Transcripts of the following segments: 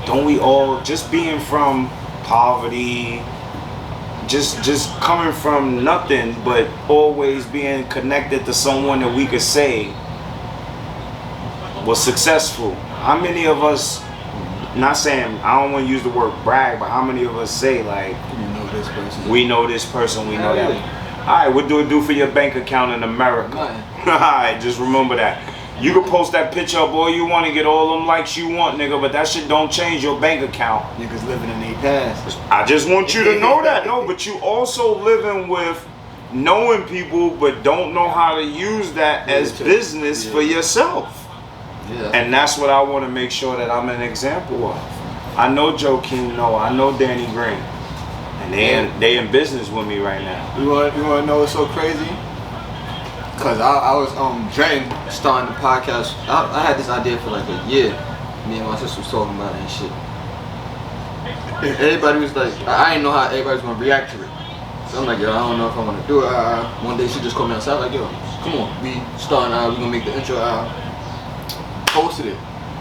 don't we all, just being from poverty, just coming from nothing, but always being connected to someone that we could say was successful? How many of us, not saying, I don't want to use the word brag, but how many of us say like, we know this person, we know that? Alright, what do it do for your bank account in America? Alright, just remember that. You can post that picture up all you want and get all them likes you want, nigga, but that shit don't change your bank account. Niggas living in their past. I just want you to know that. No, but you also living with knowing people, but don't know how to use that as business for yourself. Yeah. And that's what I want to make sure that I'm an example of. I know Joakim, I know Danny Green. And they in business with me right now. You want to know what's so crazy? Cause I was dreading starting the podcast. I had this idea for like a year. Me and my sister was talking about it and shit. Everybody was like, I didn't know how everybody's gonna react to it. So I'm like, yo, I don't know if I want to do it. One day she just called me outside like, yo, come on, we starting. We gonna make the intro. Posted it.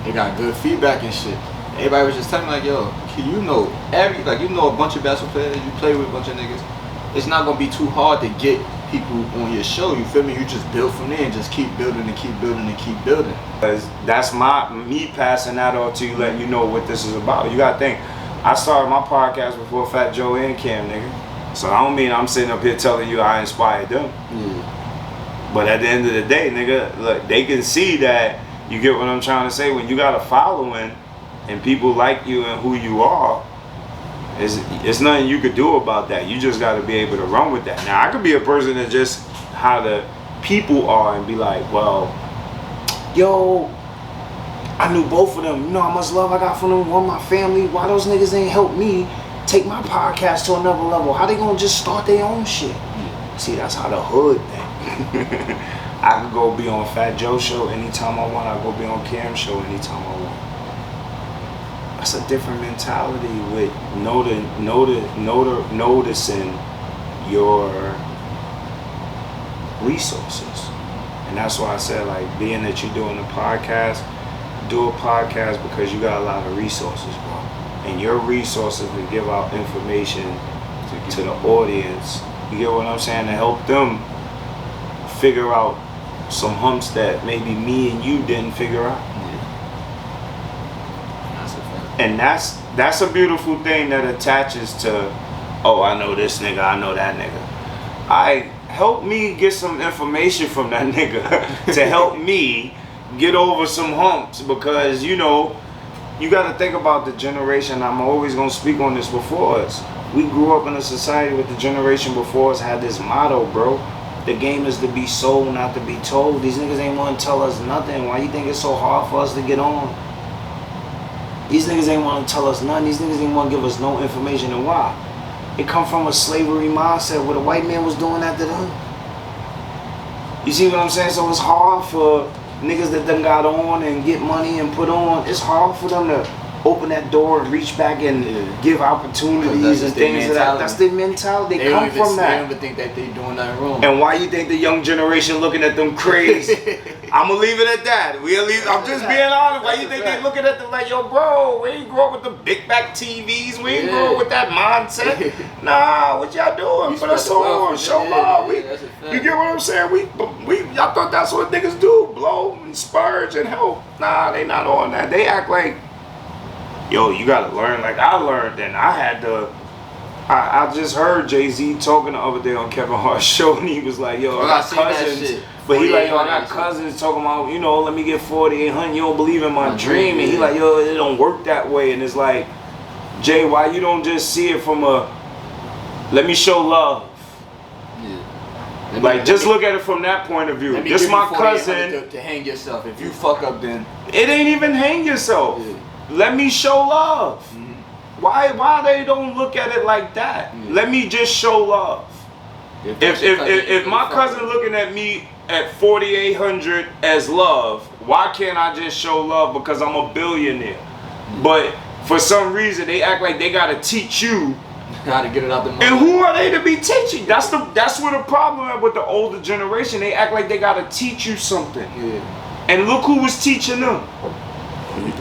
It got good feedback and shit. Everybody was just telling me like, yo, you know a bunch of basketball players. You play with a bunch of niggas. It's not gonna be too hard to get people on your show, you feel me? You just build from there and just keep building and keep building and keep building. That's me passing that on to you, letting you know what this is about. You gotta think, I started my podcast before Fat Joe and Cam, nigga. So I don't mean I'm sitting up here telling you I inspired them. Yeah. But at the end of the day, nigga, look, they can see that, you get what I'm trying to say, when you got a following and people like you and who you are, it's nothing you could do about that. You just got to be able to run with that. Now, I could be a person that just how the people are and be like, well, yo, I knew both of them. You know how much love I got from them, one my family. Why those niggas ain't help me take my podcast to another level? How they gonna just start their own shit? See, that's how the hood think. I could go be on Fat Joe show anytime I want. I go be on Cam show anytime I want. That's a different mentality with noticing your resources. And that's why I said, like, being that you're doing a podcast, do a podcast because you got a lot of resources, bro. And your resources will give out information to the audience. You get what I'm saying? To help them figure out some humps that maybe me and you didn't figure out. And that's a beautiful thing that attaches to, oh, I know this nigga, I know that nigga. Help me get some information from that nigga to help me get over some humps, because, you know, you got to think about the generation. I'm always going to speak on this before us. We grew up in a society with the generation before us had this motto, bro. The game is to be sold, not to be told. These niggas ain't want to tell us nothing. Why you think it's so hard for us to get on? These niggas ain't want to tell us nothing. These niggas ain't want to give us no information. And why? It come from a slavery mindset where the white man was doing that to them. You see what I'm saying? So it's hard for niggas that done got on and get money and put on. It's hard for them to open that door and reach back and give opportunities and things of that. That's their mentality. They come from that. They don't even think that they doing nothing wrong. And why you think the young generation looking at them crazy? I'm gonna leave it at that. I'm just being honest. Why you think they looking at them like, yo, bro, we ain't grow up with the big back TVs. We ain't grow up with that mindset. Nah, what y'all doing? Put us on, show love. You get what I'm saying? Y'all thought that's what niggas do, blow and spurge and help. Nah, they not on that. They act like, yo, you gotta learn like I learned, and I had to. I just heard Jay-Z talking the other day on Kevin Hart's show, and he was like, yo, I got cousins. But he like, yo, I got cousins talking about, you know, let me get 4,800. You don't believe in my dream. And he like, yo, it don't work that way. And it's like, Jay, why you don't just see it from a, let me show love. Yeah. Just look at it from that point of view. This my cousin. To hang yourself. If you fuck up, then. It ain't even hang yourself. Yeah. Let me show love. Mm-hmm. Why they don't look at it like that? Yeah. Let me just show love. If my cousin looking at me at 4,800 as love, why can't I just show love because I'm a billionaire? But for some reason they act like they gotta teach you how to get it out the mouth. And who are they to be teaching? That's where the problem is with the older generation. They act like they gotta teach you something. Yeah. And look who was teaching them.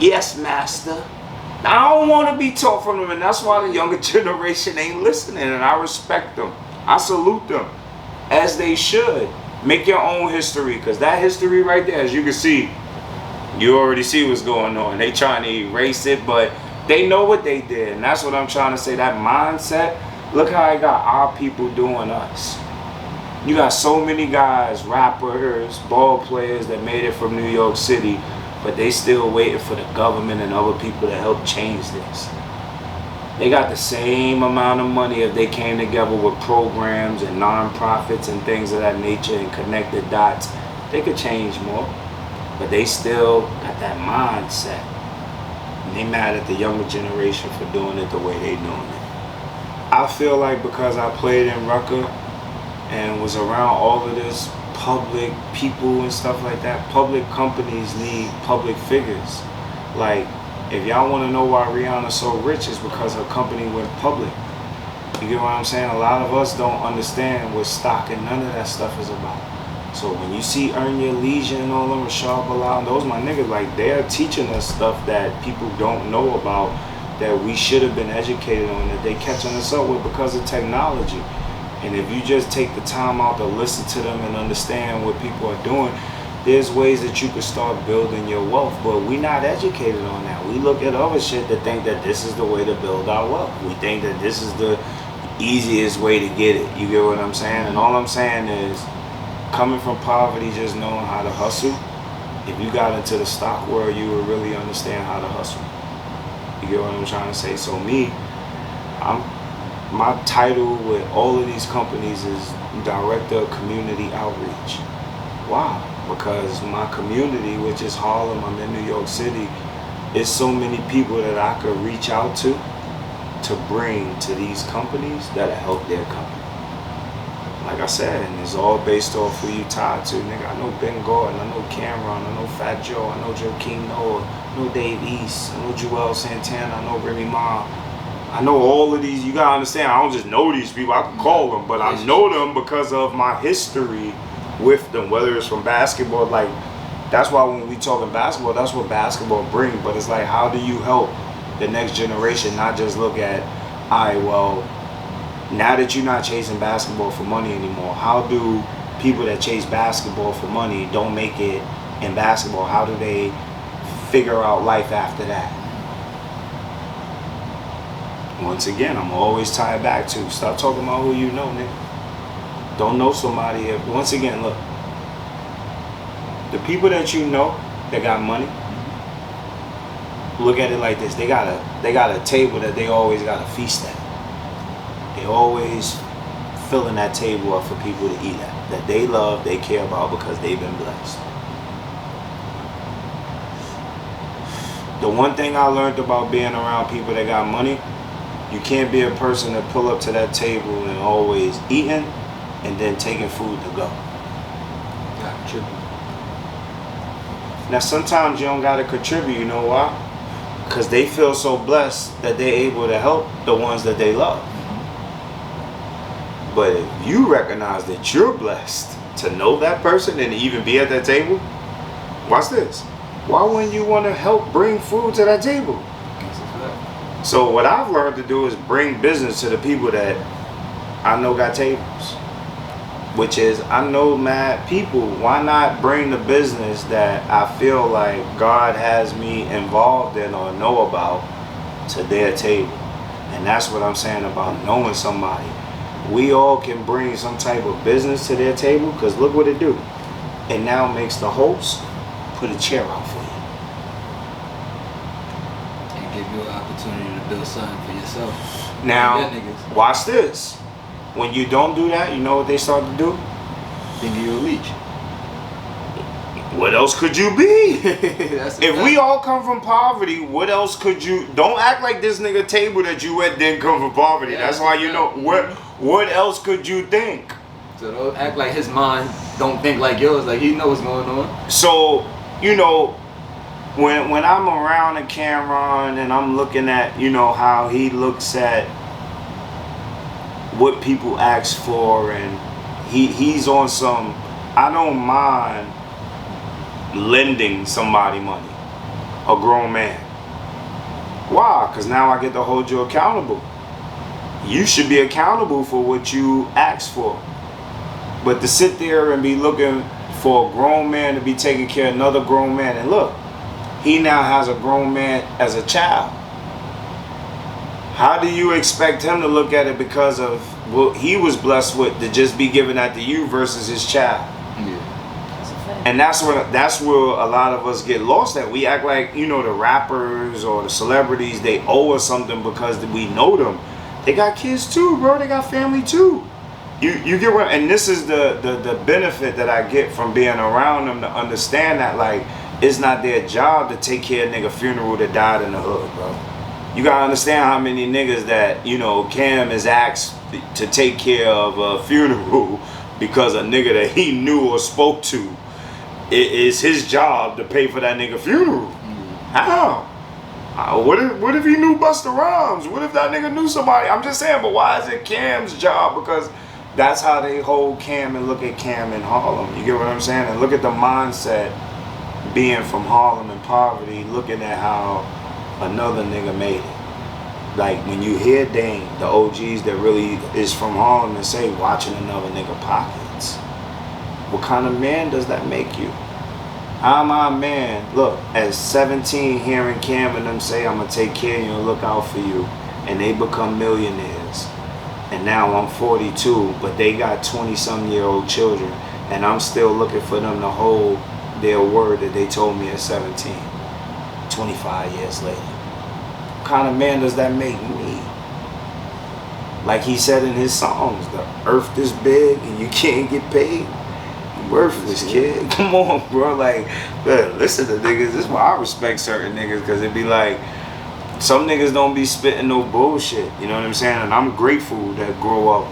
Yes, master. I don't want to be taught from them, and that's why the younger generation ain't listening, and I respect them. I salute them, as they should. Make your own history, because that history right there, as you can see, you already see what's going on. They trying to erase it, but they know what they did, and that's what I'm trying to say. That mindset, look how I got our people doing us. You got so many guys, rappers, ball players that made it from New York City, but they still waiting for the government and other people to help change this. They got the same amount of money if they came together with programs and non-profits and things of that nature and connected dots. They could change more, but they still got that mindset. And they mad at the younger generation for doing it the way they doing it. I feel like because I played in Rucker and was around all of this public people and stuff like that, public companies need public figures. Like, if y'all want to know why Rihanna's so rich, is because her company went public. You get what I'm saying? A lot of us don't understand what stock and none of that stuff is about. So when you see Earn Your Leisure and all them, Rashad Bilal, those my niggas, like, they're teaching us stuff that people don't know about, that we should have been educated on, that they catching us up with because of technology. And if you just take the time out to listen to them and understand what people are doing, there's ways that you can start building your wealth. But we not educated on that. We look at other shit to think that this is the way to build our wealth. We think that this is the easiest way to get it. You get what I'm saying? And all I'm saying is, coming from poverty, just knowing how to hustle, if you got into the stock world, you would really understand how to hustle. You get what I'm trying to say? So me, my title with all of these companies is Director of Community Outreach. Why? Because my community, which is Harlem, I'm in New York City, is so many people that I could reach out to bring to these companies that'll help their company. Like I said, and it's all based off who you tied to. Nigga, I know Ben Gordon, I know Cameron, I know Fat Joe, I know Joakim Noah, I know Dave East, I know Joel Santana, I know Remy Ma. I know all of these. You gotta understand, I don't just know these people, I can call them, but I know them because of my history with them, whether it's from basketball. Like, that's why when we talking basketball, that's what basketball brings. But it's like, how do you help the next generation not just look at, all right, well, now that you're not chasing basketball for money anymore, how do people that chase basketball for money don't make it in basketball? How do they figure out life after that? Once again, I'm always tied back to, stop talking about who you know, nigga. Don't know somebody. Once again, look, the people that you know that got money, look at it like this. They got a table that they always got to feast at. They always filling that table up for people to eat at, that they love, they care about, because they've been blessed. The one thing I learned about being around people that got money, you can't be a person that pull up to that table and always eating and then taking food to go. Now sometimes you don't gotta contribute, you know why? Because they feel so blessed that they're able to help the ones that they love. But if you recognize that you're blessed to know that person and even be at that table, watch this. Why wouldn't you want to help bring food to that table? So what I've learned to do is bring business to the people that I know got tables. Which is, I know mad people. Why not bring the business that I feel like God has me involved in or know about to their table? And that's what I'm saying about knowing somebody. We all can bring some type of business to their table, because look what it do. It now makes the host put a chair out for you. And give you an opportunity to build something for yourself. Now, watch this. When you don't do that, you know what they start to do? Think you're a leech. What else could you be? If we all come from poverty, what else could you? Don't act like this nigga table that you at didn't come from poverty. Yeah, that's why you know what else could you think? So don't act like his mind don't think like yours. Like he knows what's going on. So you know, when I'm around a Cameron and I'm looking at, you know, how he looks at what people ask for, and he's on some, I don't mind lending somebody money, a grown man. Why? Because now I get to hold you accountable. You should be accountable for what you asked for. But to sit there and be looking for a grown man to be taking care of another grown man, and look, he now has a grown man as a child. How do you expect him to look at it because of what he was blessed with to just be giving that to you versus his child? Yeah. And that's where a lot of us get lost at. We act like, you know, the rappers or the celebrities, they owe us something because we know them. They got kids too, bro. They got family too. You get what, and this is the benefit that I get from being around them, to understand that, like, it's not their job to take care of nigga funeral that died in the hood, bro. You gotta understand how many niggas that, you know, Cam is asked to take care of a funeral because a nigga that he knew or spoke to, it is his job to pay for that nigga funeral. How? What if he knew Busta Rhymes? What if that nigga knew somebody? I'm just saying, but why is it Cam's job? Because that's how they hold Cam and look at Cam in Harlem. You get what I'm saying? And look at the mindset being from Harlem and poverty, looking at how another nigga made it. Like when you hear Dame, the OGs that really is from Harlem, and say watching another nigga pockets, what kind of man does that make you? I'm a man. Look, at 17, hearing Cam and them say, I'm gonna take care of you and look out for you, and they become millionaires. And now I'm 42, but they got 20-some-year-old children, and I'm still looking for them to hold their word that they told me at 17. 25 years later. What kind of man does that make me? Like he said in his songs, the earth this big and you can't get paid. Worthless, kid. Come on, bro. Like, listen to niggas. This is why I respect certain niggas, because it be like, some niggas don't be spitting no bullshit. You know what I'm saying? And I'm grateful that grow up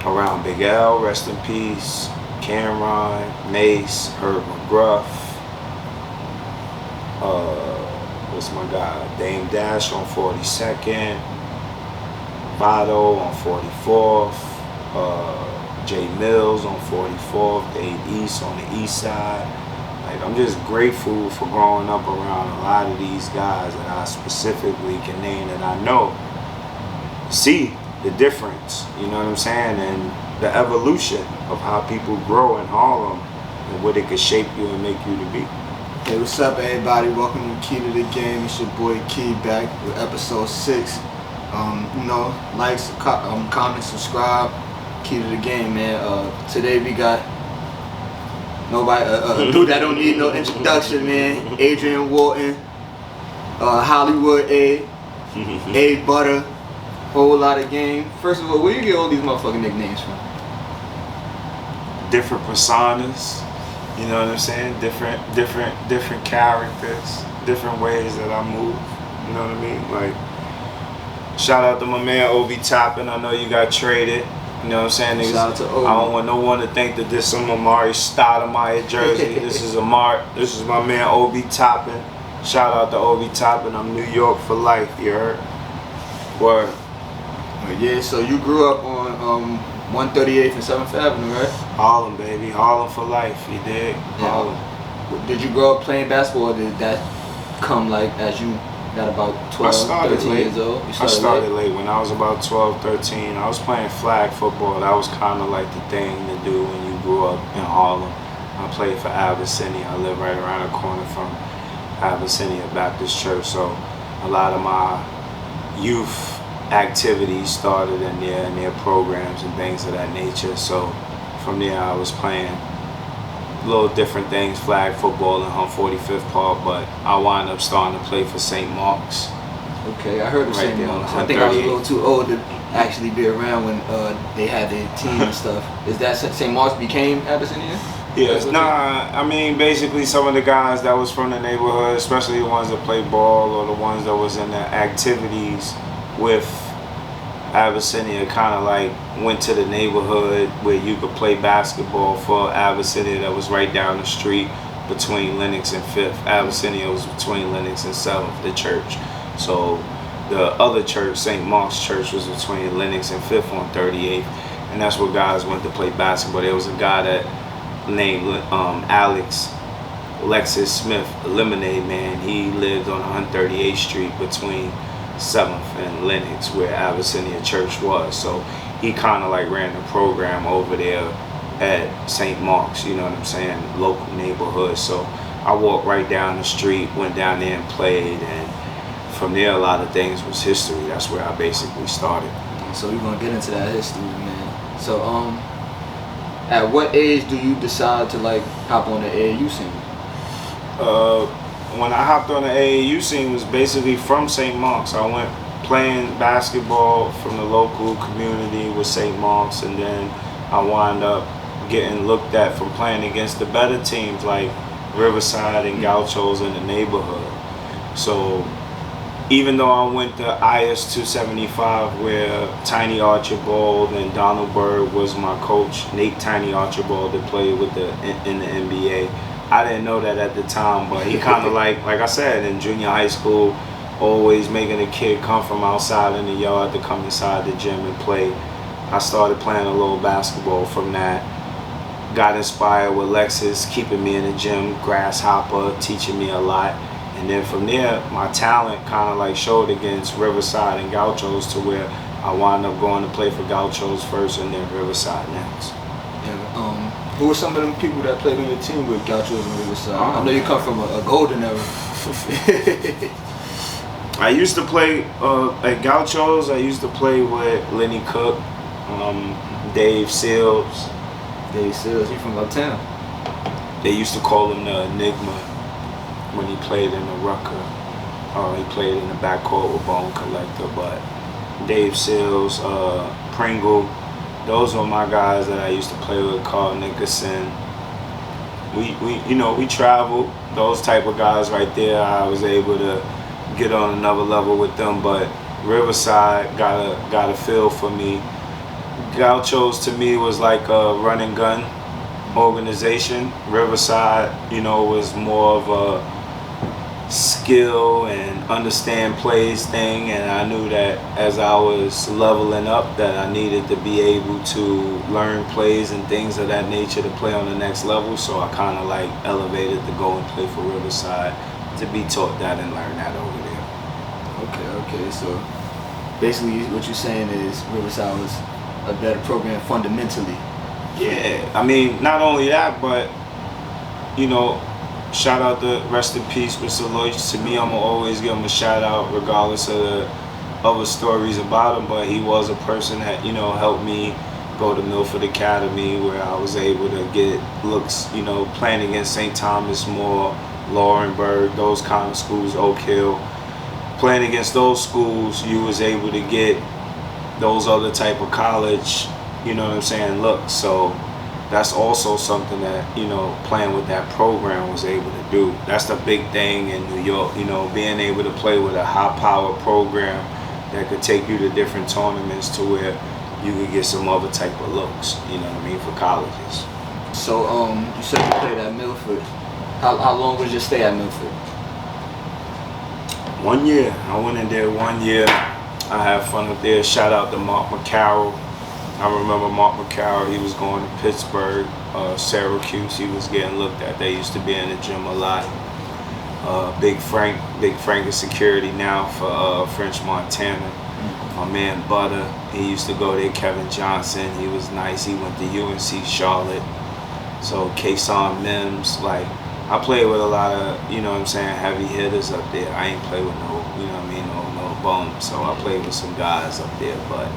around Big L, rest in peace, Cameron, Mace, Herb McGruff, what's my guy? Dame Dash on 42nd, Vado on 44th, J Mills on 44th, Dave East on the east side. Like, I'm just grateful for growing up around a lot of these guys that I specifically can name that I know. See the difference, you know what I'm saying? And the evolution of how people grow in Harlem and what it could shape you and make you to be. Hey, what's up, everybody? Welcome to Key to the Game. It's your boy Key back with episode 6. You know, like, comment, subscribe. Key to the Game, man. Today we got nobody, a dude that don't need no introduction, man. Adrian, Walton, Hollywood, A-Butta, whole lot of game. First of all, where you get all these motherfucking nicknames from? Different personas, you know what I'm saying? Different characters, different ways that I move. You know what I mean? Like, shout out to my man Obi Toppin. I know you got traded. You know what I'm saying? Niggas, shout out to Obi. I don't want no one to think that this is some Amari Stoudemire jersey. This is my man Obi Toppin. Shout out to Obi Toppin. I'm New York for life, you heard? Word. Yeah, so you grew up on 138th and 7th Avenue, right? Harlem, baby. Harlem for life, you dig? Yeah. Harlem. Did you grow up playing basketball, or did that come like as you got about 12, 13 years old? I started late. When I was about 12, 13. I was playing flag football. That was kind of like the thing to do when you grew up in Harlem. I played for Abyssinia. I live right around the corner from Abyssinia Baptist Church. So a lot of my youth activities started in there and their programs and things of that nature. So from there I was playing little different things, flag football on 45th Park, but I wound up starting to play for St. Mark's. Okay, I heard of St. Mark's. I think I was a little too old to actually be around when they had their team and stuff. Is that St. Mark's became Abyssinia? Yes, nah, I mean, basically some of the guys that was from the neighborhood, especially the ones that played ball or the ones that was in the activities with Abyssinia, kind of like went to the neighborhood where you could play basketball for Abyssinia that was right down the street between Lenox and 5th. Abyssinia was between Lenox and 7th, the church. So the other church, St. Mark's Church, was between Lenox and 5th on 38th. And that's where guys went to play basketball. There was a guy that named Alex Lexus Smith, the Lemonade Man, he lived on 138th Street between 7th and Lenox, where Abyssinia Church was. So he kind of like ran the program over there at St. Mark's, you know what I'm saying, local neighborhood. So I walked right down the street, went down there and played, and from there a lot of things was history. That's where I basically started. So we're gonna get into that history, man. So at what age do you decide to like hop on the AAU scene? When I hopped on the AAU scene was basically from St. Mark's. I went playing basketball from the local community with St. Mark's, and then I wound up getting looked at from playing against the better teams like Riverside and Gauchos in the neighborhood. So even though I went to IS 275 where Tiny Archibald and Donald Bird was my coach, Nate Tiny Archibald that played with in the NBA, I didn't know that at the time, but he kind of like I said, in junior high school, always making a kid come from outside in the yard to come inside the gym and play. I started playing a little basketball from that. Got inspired with Lexus, keeping me in the gym, Grasshopper, teaching me a lot. And then from there, my talent kind of like showed against Riverside and Gauchos to where I wound up going to play for Gauchos first and then Riverside next. Yeah, who were some of them people that played on your team with Gauchos and Riverside? I know you come from a golden era. I used to play at Gauchos. I used to play with Lenny Cook, Dave Seals. Dave Seals, he from uptown. They used to call him the Enigma when he played in the Rucker. He played in the backcourt with Bone Collector, but Dave Seals, Pringle, those were my guys that I used to play with. Carl Nickerson. We traveled. Those type of guys right there, I was able to get on another level with them. But Riverside got a feel for me. Gauchos to me was like a run and gun organization. Riverside, was more of a skill and understand plays thing, and I knew that as I was leveling up that I needed to be able to learn plays and things of that nature to play on the next level. So I kind of like elevated to go and play for Riverside to be taught that and learn that over there. Okay, so basically what you're saying is Riverside was a better program fundamentally. Yeah, I mean, not only that, but shout out to rest in peace, Mr. Lloyd. To me, I'm gonna always give him a shout out regardless of the other stories about him, but he was a person that helped me go to Milford Academy, where I was able to get looks, playing against St. Thomas More, Laurenburg, those kind of schools, Oak Hill. Playing against those schools, you was able to get those other type of college, looks. So that's also something that, playing with that program was able to do. That's the big thing in New York, being able to play with a high-power program that could take you to different tournaments to where you could get some other type of looks, for colleges. So, you said you played at Milford. How long was your stay at Milford? 1 year. I went in there 1 year. I had fun up there. Shout out to Mark McCarroll. I remember Mark McCarroll, he was going to Pittsburgh, Syracuse. He was getting looked at. They used to be in the gym a lot. Big Frank is security now for French Montana. My man A-Butta, he used to go there. Kevin Johnson, he was nice. He went to UNC Charlotte. So Kason Mims, I played with a lot of, heavy hitters up there. I ain't play with no bum. So I played with some guys up there, but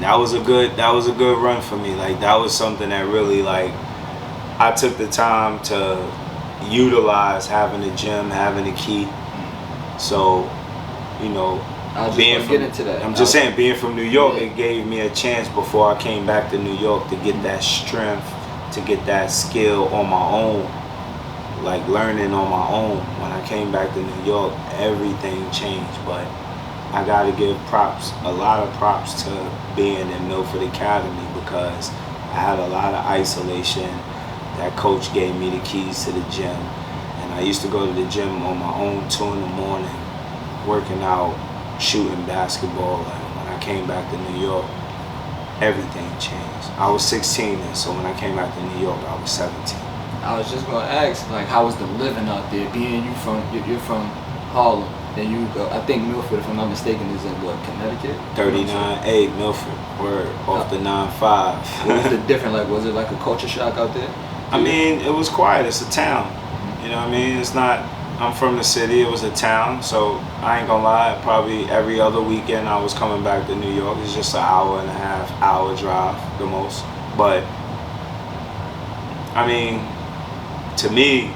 that was a good run for me. That was something that really I took the time to utilize, having a gym, having a key. So, being from New York, it gave me a chance before I came back to New York to get that strength, to get that skill on my own, learning on my own. When I came back to New York, everything changed, but I gotta give a lot of props to being in Milford Academy, because I had a lot of isolation. That coach gave me the keys to the gym, and I used to go to the gym on my own 2 in the morning, working out, shooting basketball. When I came back to New York, everything changed. I was 16 then, so when I came back to New York, I was 17. I was just gonna ask, like, how was the living out there? Being you're from Harlem, and you go, I think Milford, if I'm not mistaken, is in what, Connecticut? 39A Milford, word off the 9-5. What was the different? Like, was it like a culture shock out there? I mean, it was quiet. It's a town. You know what I mean? It's not. I'm from the city. It was a town, so I ain't gonna lie. Probably every other weekend I was coming back to New York. It's just an hour and a half, hour drive, the most. But I mean, to me,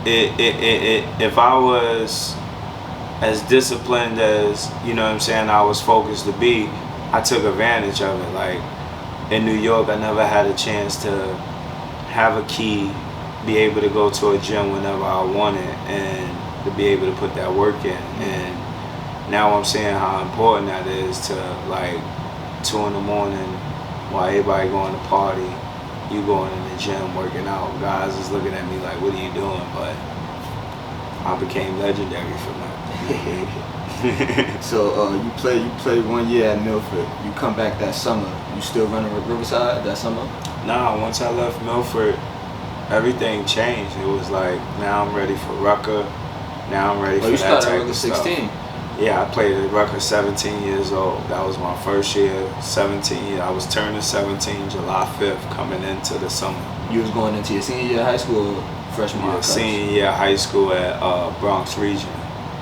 if I was as disciplined as, you know what I'm saying, I was focused to be, I took advantage of it. Like in New York, I never had a chance to have a key, be able to go to a gym whenever I wanted, and to be able to put that work in. And now I'm seeing how important that is to, like, 2 in the morning while everybody going to party, you going in the gym working out. Guys is looking at me like, what are you doing? But I became legendary from that. So you played 1 year at Milford. You come back that summer. You still running with Riverside that summer? Nah, once I left Milford, everything changed. It was like, now I'm ready for Rucker. Now I'm ready for that type of stuff. 16. Yeah, I played at Rucker 17 years old. That was my first year, 17 years. I was turning 17 July 5th coming into the summer. You was going into your senior year of high school or freshman year? Senior year of high school at Bronx Region.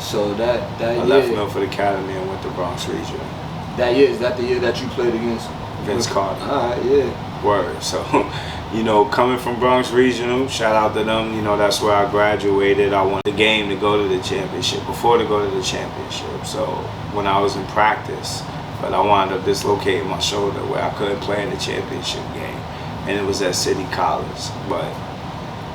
So that I year, left Milford Academy and went to Bronx Region. That year, is that the year that you played against Vince Carter? Alright, yeah. Word. So, you know, coming from Bronx Regional, shout out to them. You know, that's where I graduated. I won the game to go to the championship, before to go to the championship. So when I was in practice, but I wound up dislocating my shoulder where I couldn't play in the championship game, and it was at City College. But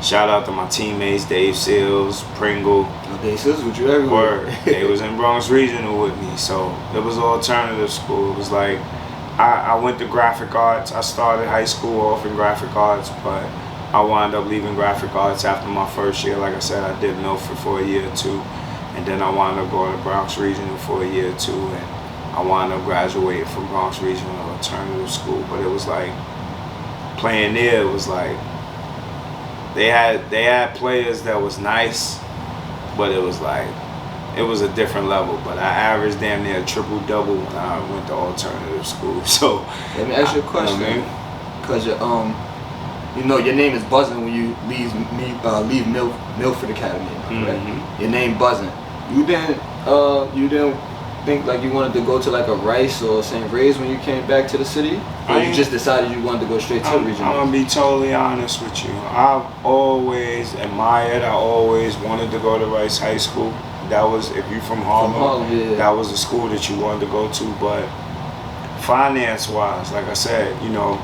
shout out to my teammates, Dave Seals, Pringle. Oh, Dave Seals with you everywhere. Word. They was in Bronx Regional with me, so it was an alternative school. It was like, I went to graphic arts. I started high school off in graphic arts, but I wound up leaving graphic arts after my first year. Like I said, I did Milford for a year or two, and then I wound up going to Bronx Regional for a year or two, and I wound up graduating from Bronx Regional alternative school. But it was like, playing there, it was like, they had players that was nice, but it was like, it was a different level. But I averaged damn near a triple-double when I went to alternative school. So let me ask you a question, because you know your name is buzzing when you leave Milford Academy, correct? Mm-hmm. Your name buzzing. You didn't think like you wanted to go to like a Rice or St. Ray's when you came back to the city, or you just decided you wanted to go straight to the regional? I'm gonna be totally honest with you. I've always admired. I always wanted to go to Rice High School. That was, if you're from Harlem, yeah. That was a school that you wanted to go to. But finance-wise, like I said, you know,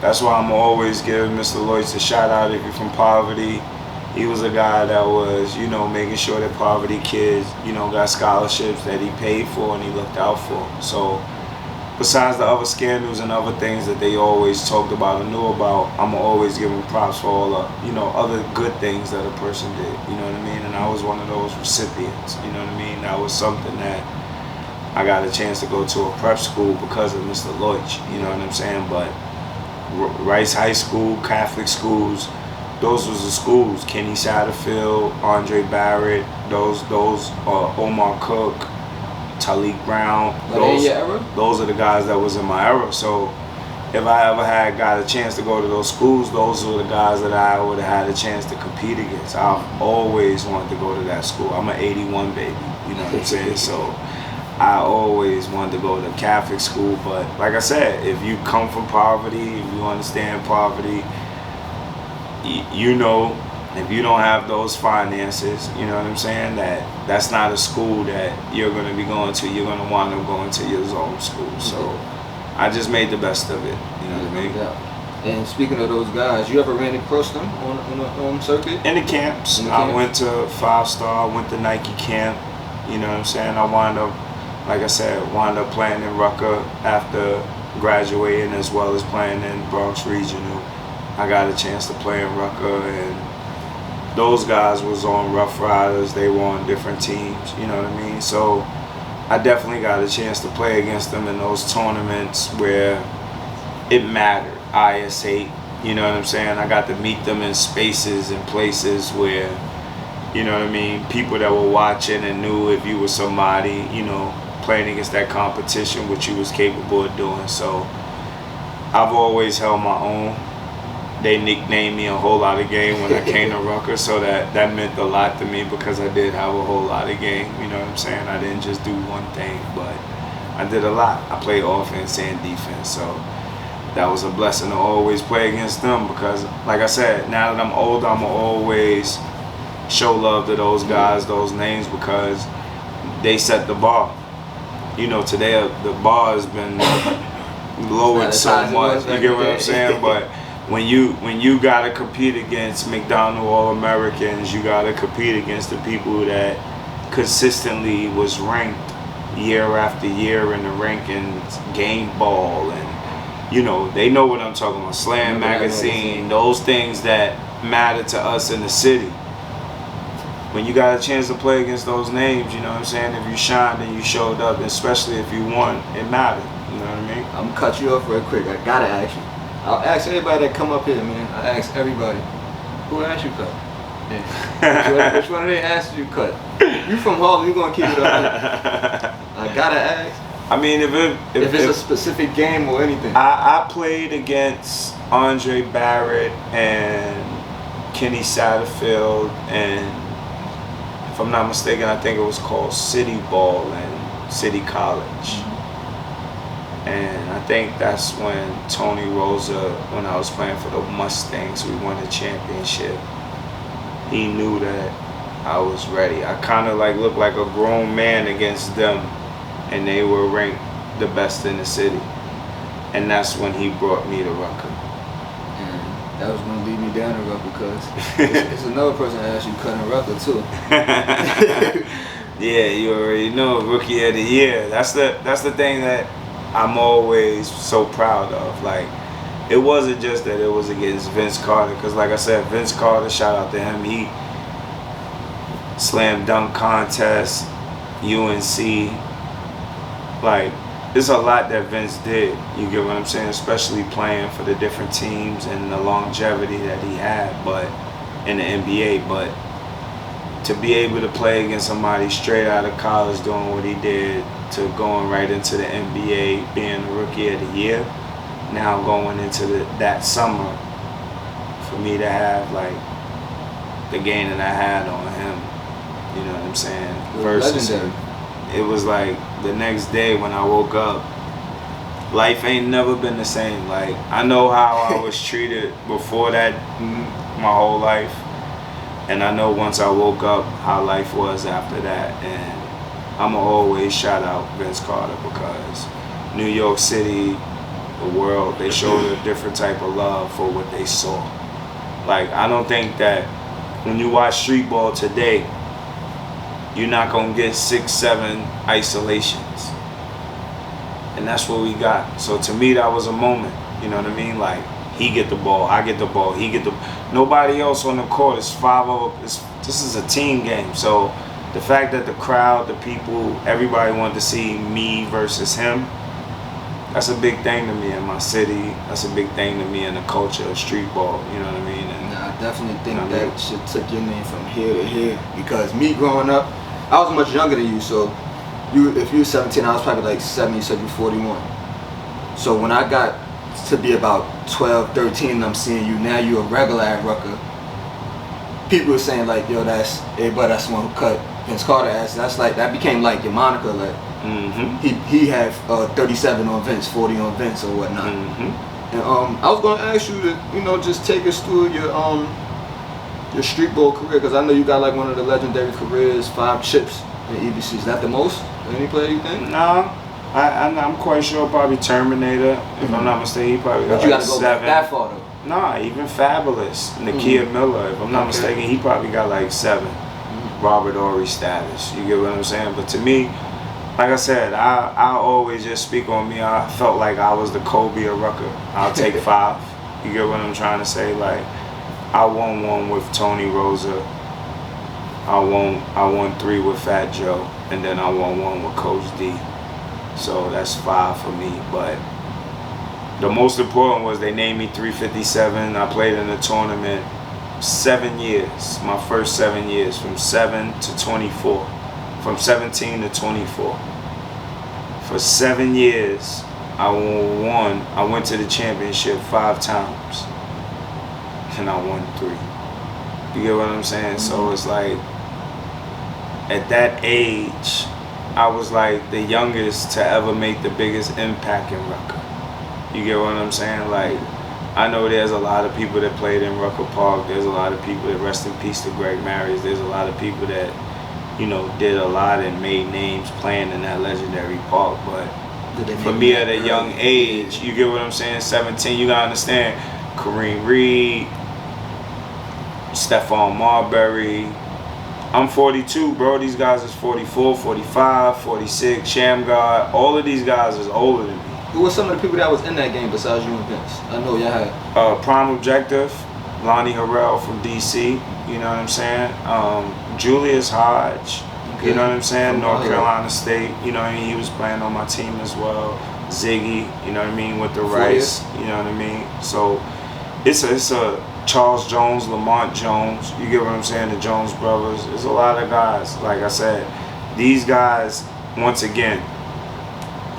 that's why I'm always giving Mr. Lloyd's a shout out. If you're from poverty, he was a guy that was, you know, making sure that poverty kids, you know, got scholarships that he paid for and he looked out for. So besides the other scandals and other things that they always talked about and knew about, I'm always giving props for all the, you know, other good things that a person did, you know what I mean? And I was one of those recipients, you know what I mean? That was something that I got a chance to go to a prep school because of Mr. Lloyd, you know what I'm saying? But Rice High School, Catholic schools, those was the schools. Kenny Satterfield, Andre Barrett, those Omar Cook, Talik Brown. Those are the guys that was in my era. So if I ever got a chance to go to those schools, those were the guys that I would have had a chance to compete against. I've always wanted to go to that school. I'm an 81 baby, you know what I'm saying? So I always wanted to go to Catholic school. But like I said, if you come from poverty, if you understand poverty, you know, if you don't have those finances, you know what I'm saying, that's not a school that you're going to be going to. You're going to wind up going to your own school. So I just made the best of it, you know what I mean? Yeah. And speaking of those guys, you ever ran across them on the circuit? In the camps. I went to 5-star, went to Nike camp, you know what I'm saying? I wound up, like I said, playing in Rucker after graduating, as well as playing in Bronx Regional. I got a chance to play in Rucker, and those guys was on Rough Riders. They were on different teams, you know what I mean? So I definitely got a chance to play against them in those tournaments where it mattered. IS8, You know what I'm saying? I got to meet them in spaces and places where, you know what I mean, people that were watching and knew if you were somebody, you know, playing against that competition, what you was capable of doing. So I've always held my own. They nicknamed me a whole lot of game when I came to Rutgers, so that meant a lot to me because I did have a whole lot of game. You know what I'm saying? I didn't just do one thing, but I did a lot. I played offense and defense, so that was a blessing to always play against them because, like I said, now that I'm older, I'm always show love to those guys, those names, because they set the bar. You know, today the bar has been lowered so much. You get what I'm saying? But when you gotta compete against McDonald All-Americans, you gotta compete against the people that consistently was ranked year after year in the rankings, game ball, and you know, they know what I'm talking about. Slam magazine, those things that matter to us in the city. When you got a chance to play against those names, you know what I'm saying? If you shined and you showed up, especially if you won, it mattered. You know what I mean? I'm gonna cut you off real quick. I gotta ask you. I'll ask everybody that come up here, man. I ask everybody. Who asked you cut? Yeah. Which one of they asked you cut? You from Harlem, you gonna keep it up. I gotta ask. I mean, if it's a specific game or anything. I played against Andre Barrett and Kenny Satterfield, and if I'm not mistaken, I think it was called City Ball and City College. And I think that's when Tony Rosa, when I was playing for the Mustangs, we won the championship. He knew that I was ready. I kind of like looked like a grown man against them, and they were ranked the best in the city. And that's when he brought me to Rutgers. And that was going to lead me down to Rutgers because it's another person that asked you cutting Rutgers too. Yeah, you already know, Rookie of the Year. That's the thing that I'm always so proud of. Like, it wasn't just that it was against Vince Carter, because like I said, Vince Carter, shout out to him, he slam dunk contest, UNC, like, there's a lot that Vince did, you get what I'm saying, especially playing for the different teams and the longevity that he had, but in the NBA. But to be able to play against somebody straight out of college doing what he did, to going right into the NBA, being the Rookie of the Year, now going into that summer, for me to have like the game that I had on him, you know what I'm saying? Versus it was like the next day when I woke up, life ain't never been the same. Like, I know how I was treated before that my whole life, and I know once I woke up how life was after that. And I'ma always shout out Vince Carter, because New York City, the world, they showed a different type of love for what they saw. Like, I don't think that when you watch streetball today, you're not gonna get 6-7 isolations, and that's what we got. So to me, that was a moment. You know what I mean? Like, he get the ball, I get the ball, he get the. Nobody else on the court. It's 5-0. This is a team game. So the fact that the crowd, the people, everybody wanted to see me versus him, that's a big thing to me in my city. That's a big thing to me in the culture of streetball. You know what I mean? And I definitely think that shit took your name from here to here. Because me growing up, I was much younger than you. So if you were 17, I was probably like 7. You said you're 41. So when I got to be about 12, 13, and I'm seeing you now, you're a regular at Rutgers. People were saying like, yo, that's A-Butta, that's the one who cut Vince Carter ass. That's like, that became like your moniker. Like, he had 37 on Vince, 40 on Vince or whatnot. And I was gonna ask you to, just take us through your streetball career, because I know you got like one of the legendary careers, 5 chips in EBC. Is that the most? Any player you think? No. I'm quite sure probably Terminator. If I'm not mistaken, he probably got but you like gotta go 7. That far though. Nah, even Fabulous. Nakia Miller, if I'm not mistaken, he probably got like 7. Robert Horry status. You get what I'm saying? But to me, like I said, I always just speak on me. I felt like I was the Kobe of Rutgers. I'll take 5. You get what I'm trying to say? Like, I won 1 with Tony Rosa. I won 3 with Fat Joe, and then I won 1 with Coach D. So that's 5 for me. But the most important was they named me 357. I played in the tournament 7 years, my first 7 years, from 7 to 24, from 17 to 24. For 7 years, I won. I went to the championship 5 times, and I won 3. You get what I'm saying? So it's like, at that age, I was like the youngest to ever make the biggest impact in Rucker. You get what I'm saying? Like, I know there's a lot of people that played in Rucker Park. There's a lot of people that, rest in peace to Greg Maris. There's a lot of people that, you know, did a lot and made names playing in that legendary park. But for me at a young age, you get what I'm saying? 17, you gotta understand, Kareem Reed, Stephon Marbury. I'm 42, bro. These guys is 44, 45, 46, Shamgar. All of these guys is older than me. Who were some of the people that was in that game besides you and Vince? I know y'all had Prime Objective, Lonnie Harrell from DC, you know what I'm saying? Julius Hodge, okay. You know what I'm saying? From North Carolina State, you know what I mean? He was playing on my team as well. Ziggy, you know what I mean? With the Rice, you know what I mean? So it's a Charles Jones, Lamont Jones, you get what I'm saying? The Jones brothers. There's a lot of guys, like I said. These guys, once again,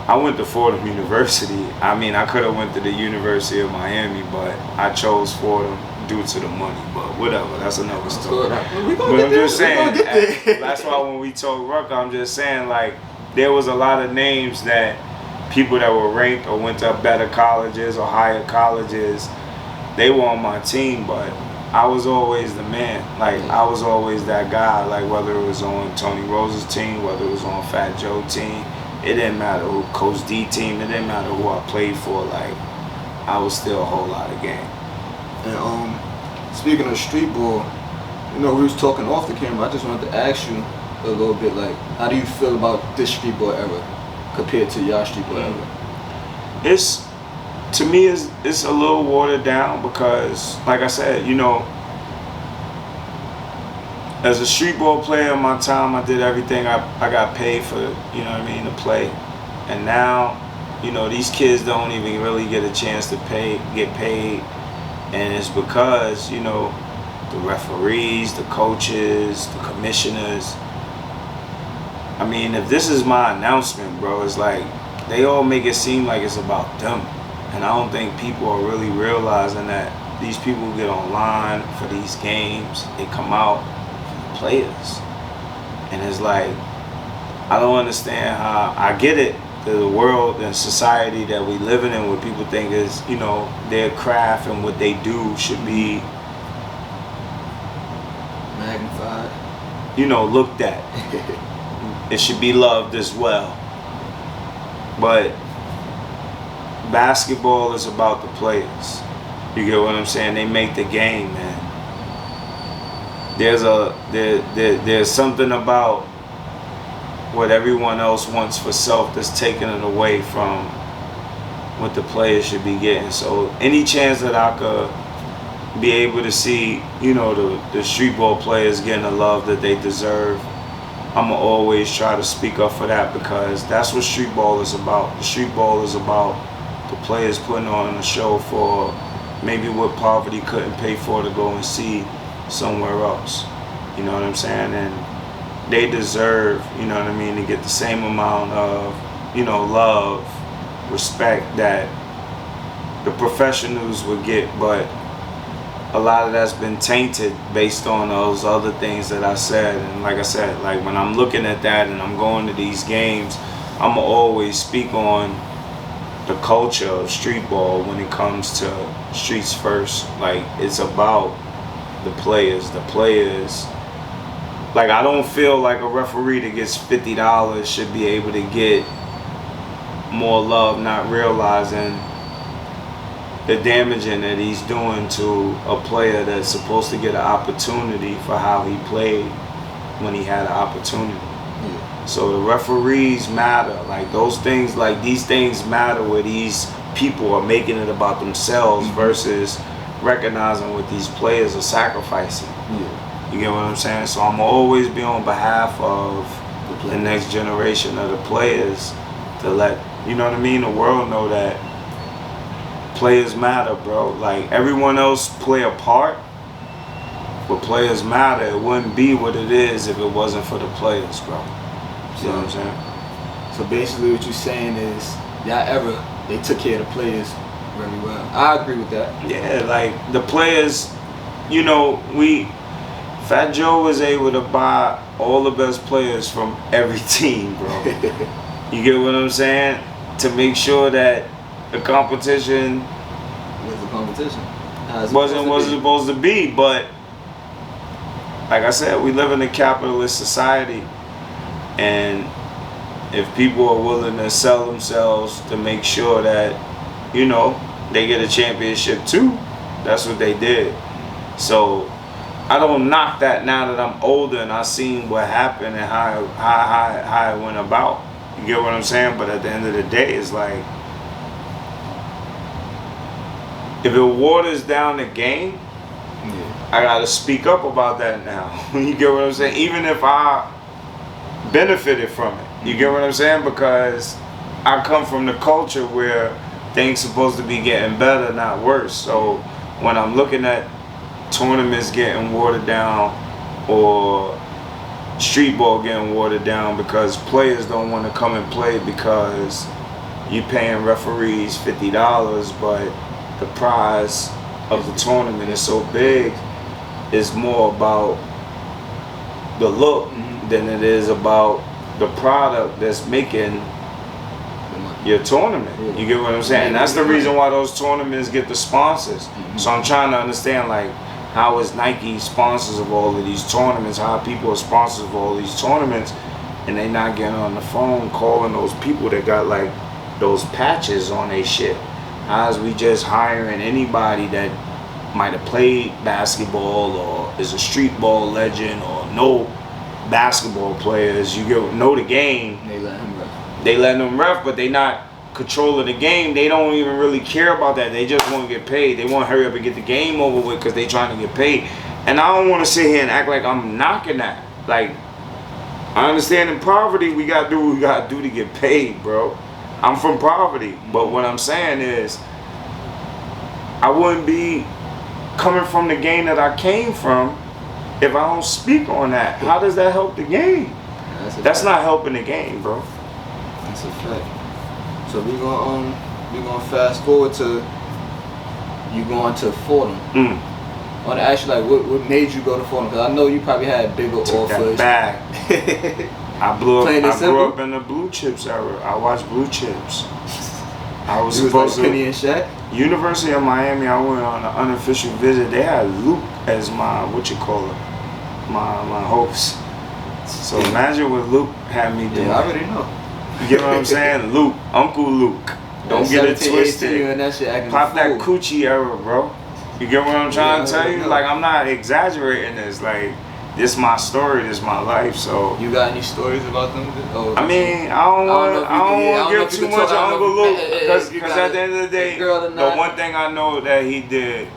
I went to Fordham University. I mean, I could have went to the University of Miami, but I chose Fordham due to the money. But whatever, that's another story. But I'm just saying, that's why when we talk Rucker, I'm just saying, like, there was a lot of names that people that were ranked or went to better colleges or higher colleges, they were on my team, but I was always the man. Like, I was always that guy. Like, whether it was on Tony Rose's team, whether it was on Fat Joe's team, it didn't matter who, Coach D team, it didn't matter who I played for. Like, I was still a whole lot of game. And speaking of street ball, you know, we was talking off the camera. I just wanted to ask you a little bit, like, how do you feel about this street ball era compared to y'all street ball era? It's, to me, it's a little watered down because, like I said, you know, as a street ball player in my time, I did everything. I got paid for, you know what I mean, to play. And now, you know, these kids don't even really get a chance to get paid. And it's because, you know, the referees, the coaches, the commissioners. I mean, if this is my announcement, bro, it's like they all make it seem like it's about them. And I don't think people are really realizing that these people get online for these games, they come out for the players. And it's like, I don't understand how, I get it, the world and society that we live in where people think is, you know, their craft and what they do should be magnified, you know, looked at. It should be loved as well. But basketball is about the players. You get what I'm saying? They make the game, man. There's something about what everyone else wants for self that's taking it away from what the players should be getting. So any chance that I could be able to see, you know, the street ball players getting the love that they deserve, I'ma always try to speak up for that, because that's what street ball is about. The street ball is about the players putting on a show for maybe what poverty couldn't pay for to go and see somewhere else. You know what I'm saying? And they deserve, you know what I mean, to get the same amount of, you know, love, respect that the professionals would get. But a lot of that's been tainted based on those other things that I said. And like I said, like when I'm looking at that and I'm going to these games, I'm going to always speak on the culture of street ball when it comes to streets first. Like, it's about the players. The players, like, I don't feel like a referee that gets $50 should be able to get more love, not realizing the damaging that he's doing to a player that's supposed to get an opportunity for how he played when he had an opportunity. Yeah. So the referees matter. Like, those things, like these things matter where these people are making it about themselves versus recognizing what these players are sacrificing. Yeah. You get what I'm saying? So I'm always be on behalf of the next generation of the players to let, you know what I mean, the world know that players matter, bro. Like, everyone else play a part, but players matter. It wouldn't be what it is if it wasn't for the players, bro. You know what I'm saying? So basically what you're saying is, that era, they took care of the players very well. I agree with that. Yeah, like, the players, you know, Fat Joe was able to buy all the best players from every team, bro. You get what I'm saying? To make sure that the competition wasn't what it was supposed to be. But like I said, we live in a capitalist society, and if people are willing to sell themselves to make sure that, you know, they get a championship too, that's what they did. So I don't knock that now that I'm older and I seen what happened and how it went about. You get what I'm saying? But at the end of the day, it's like, if it waters down the game, I gotta speak up about that now. You get what I'm saying? Even if I benefited from it. You get what I'm saying? Because I come from the culture where things supposed to be getting better, not worse. So when I'm looking at tournaments getting watered down or street ball getting watered down because players don't want to come and play because you're paying referees $50, but the prize of the tournament is so big, it's more about the look than it is about the product that's making your tournament. You get what I'm saying? And that's the reason why those tournaments get the sponsors. So I'm trying to understand, like, how is Nike sponsors of all of these tournaments? How people are sponsors of all these tournaments, and they not getting on the phone calling those people that got like those patches on their shit? How's we just hiring anybody that might have played basketball or is a street ball legend or know basketball players? You know the game. They let them ref, but they not controlling the game. They don't even really care about that. They just want to get paid. They want to hurry up and get the game over with because they trying to get paid. And I don't want to sit here and act like I'm knocking that. Like, I understand in poverty we got to do what we got to do to get paid, bro. I'm from poverty. But what I'm saying is, I wouldn't be coming from the game that I came from if I don't speak on that. How does that help the game? That's not helping the game, bro. That's a fact. So we're gonna fast forward to you going to Fordham. I want to ask you, like, what made you go to Fordham? Because I know you probably had bigger offers. I grew up in the Blue Chips era. I watched Blue Chips. I was supposed like Penny and Shaq? University of Miami, I went on an unofficial visit. They had Luke as my, my host. So imagine what Luke had me doing. Yeah, I already know. You get what I'm saying? Luke, Uncle Luke. Don't get it twisted. And that shit Pop that coochie era, bro. You get what I'm trying to tell you? Like, I'm not exaggerating this. Like, this my story, this my life. So you got any stories about them? I mean, I don't want to give too much of Uncle Luke because at the end of the day, the one thing I know that he did,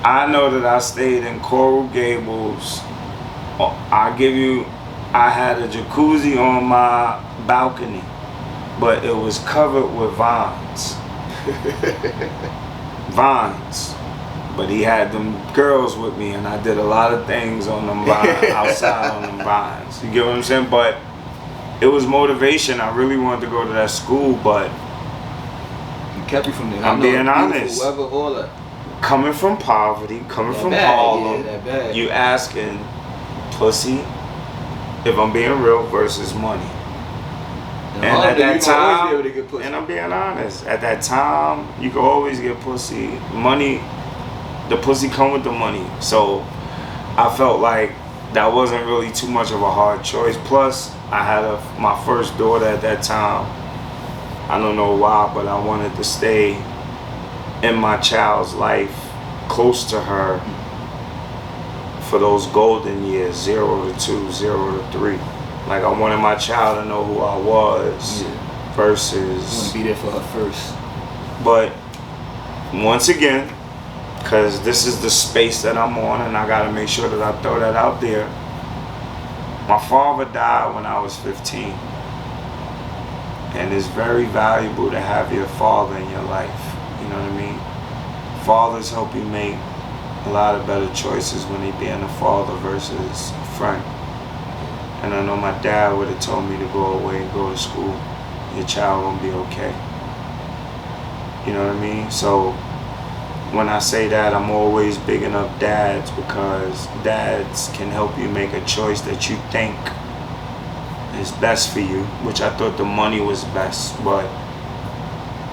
I know that I stayed in Coral Gables. I had a jacuzzi on my balcony, but it was covered with vines. Vines. But he had them girls with me, and I did a lot of things on them vines, outside on them vines. You get what I'm saying? But it was motivation. I really wanted to go to that school, but it kept you from there. I'm being honest. All that. Coming from poverty, coming from Harlem, you asking pussy, if I'm being real, versus money. And at that time, and I'm being honest, at that time, you could always get pussy. Money, the pussy come with the money. So I felt like that wasn't really too much of a hard choice. Plus, I had my first daughter at that time. I don't know why, but I wanted to stay in my child's life, close to her, for those golden years, 0 to 2, 0 to 3. Like, I wanted my child to know who I was, versus... I want to be there for her first. But, once again, because this is the space that I'm on, and I got to make sure that I throw that out there. My father died when I was 15. And it's very valuable to have your father in your life. You know what I mean? Fathers help you make a lot of better choices when they being a father versus a friend. And I know my dad would have told me to go away and go to school. Your child gonna be okay. You know what I mean? So when I say that, I'm always bigging up dads, because dads can help you make a choice that you think is best for you, which I thought the money was best, but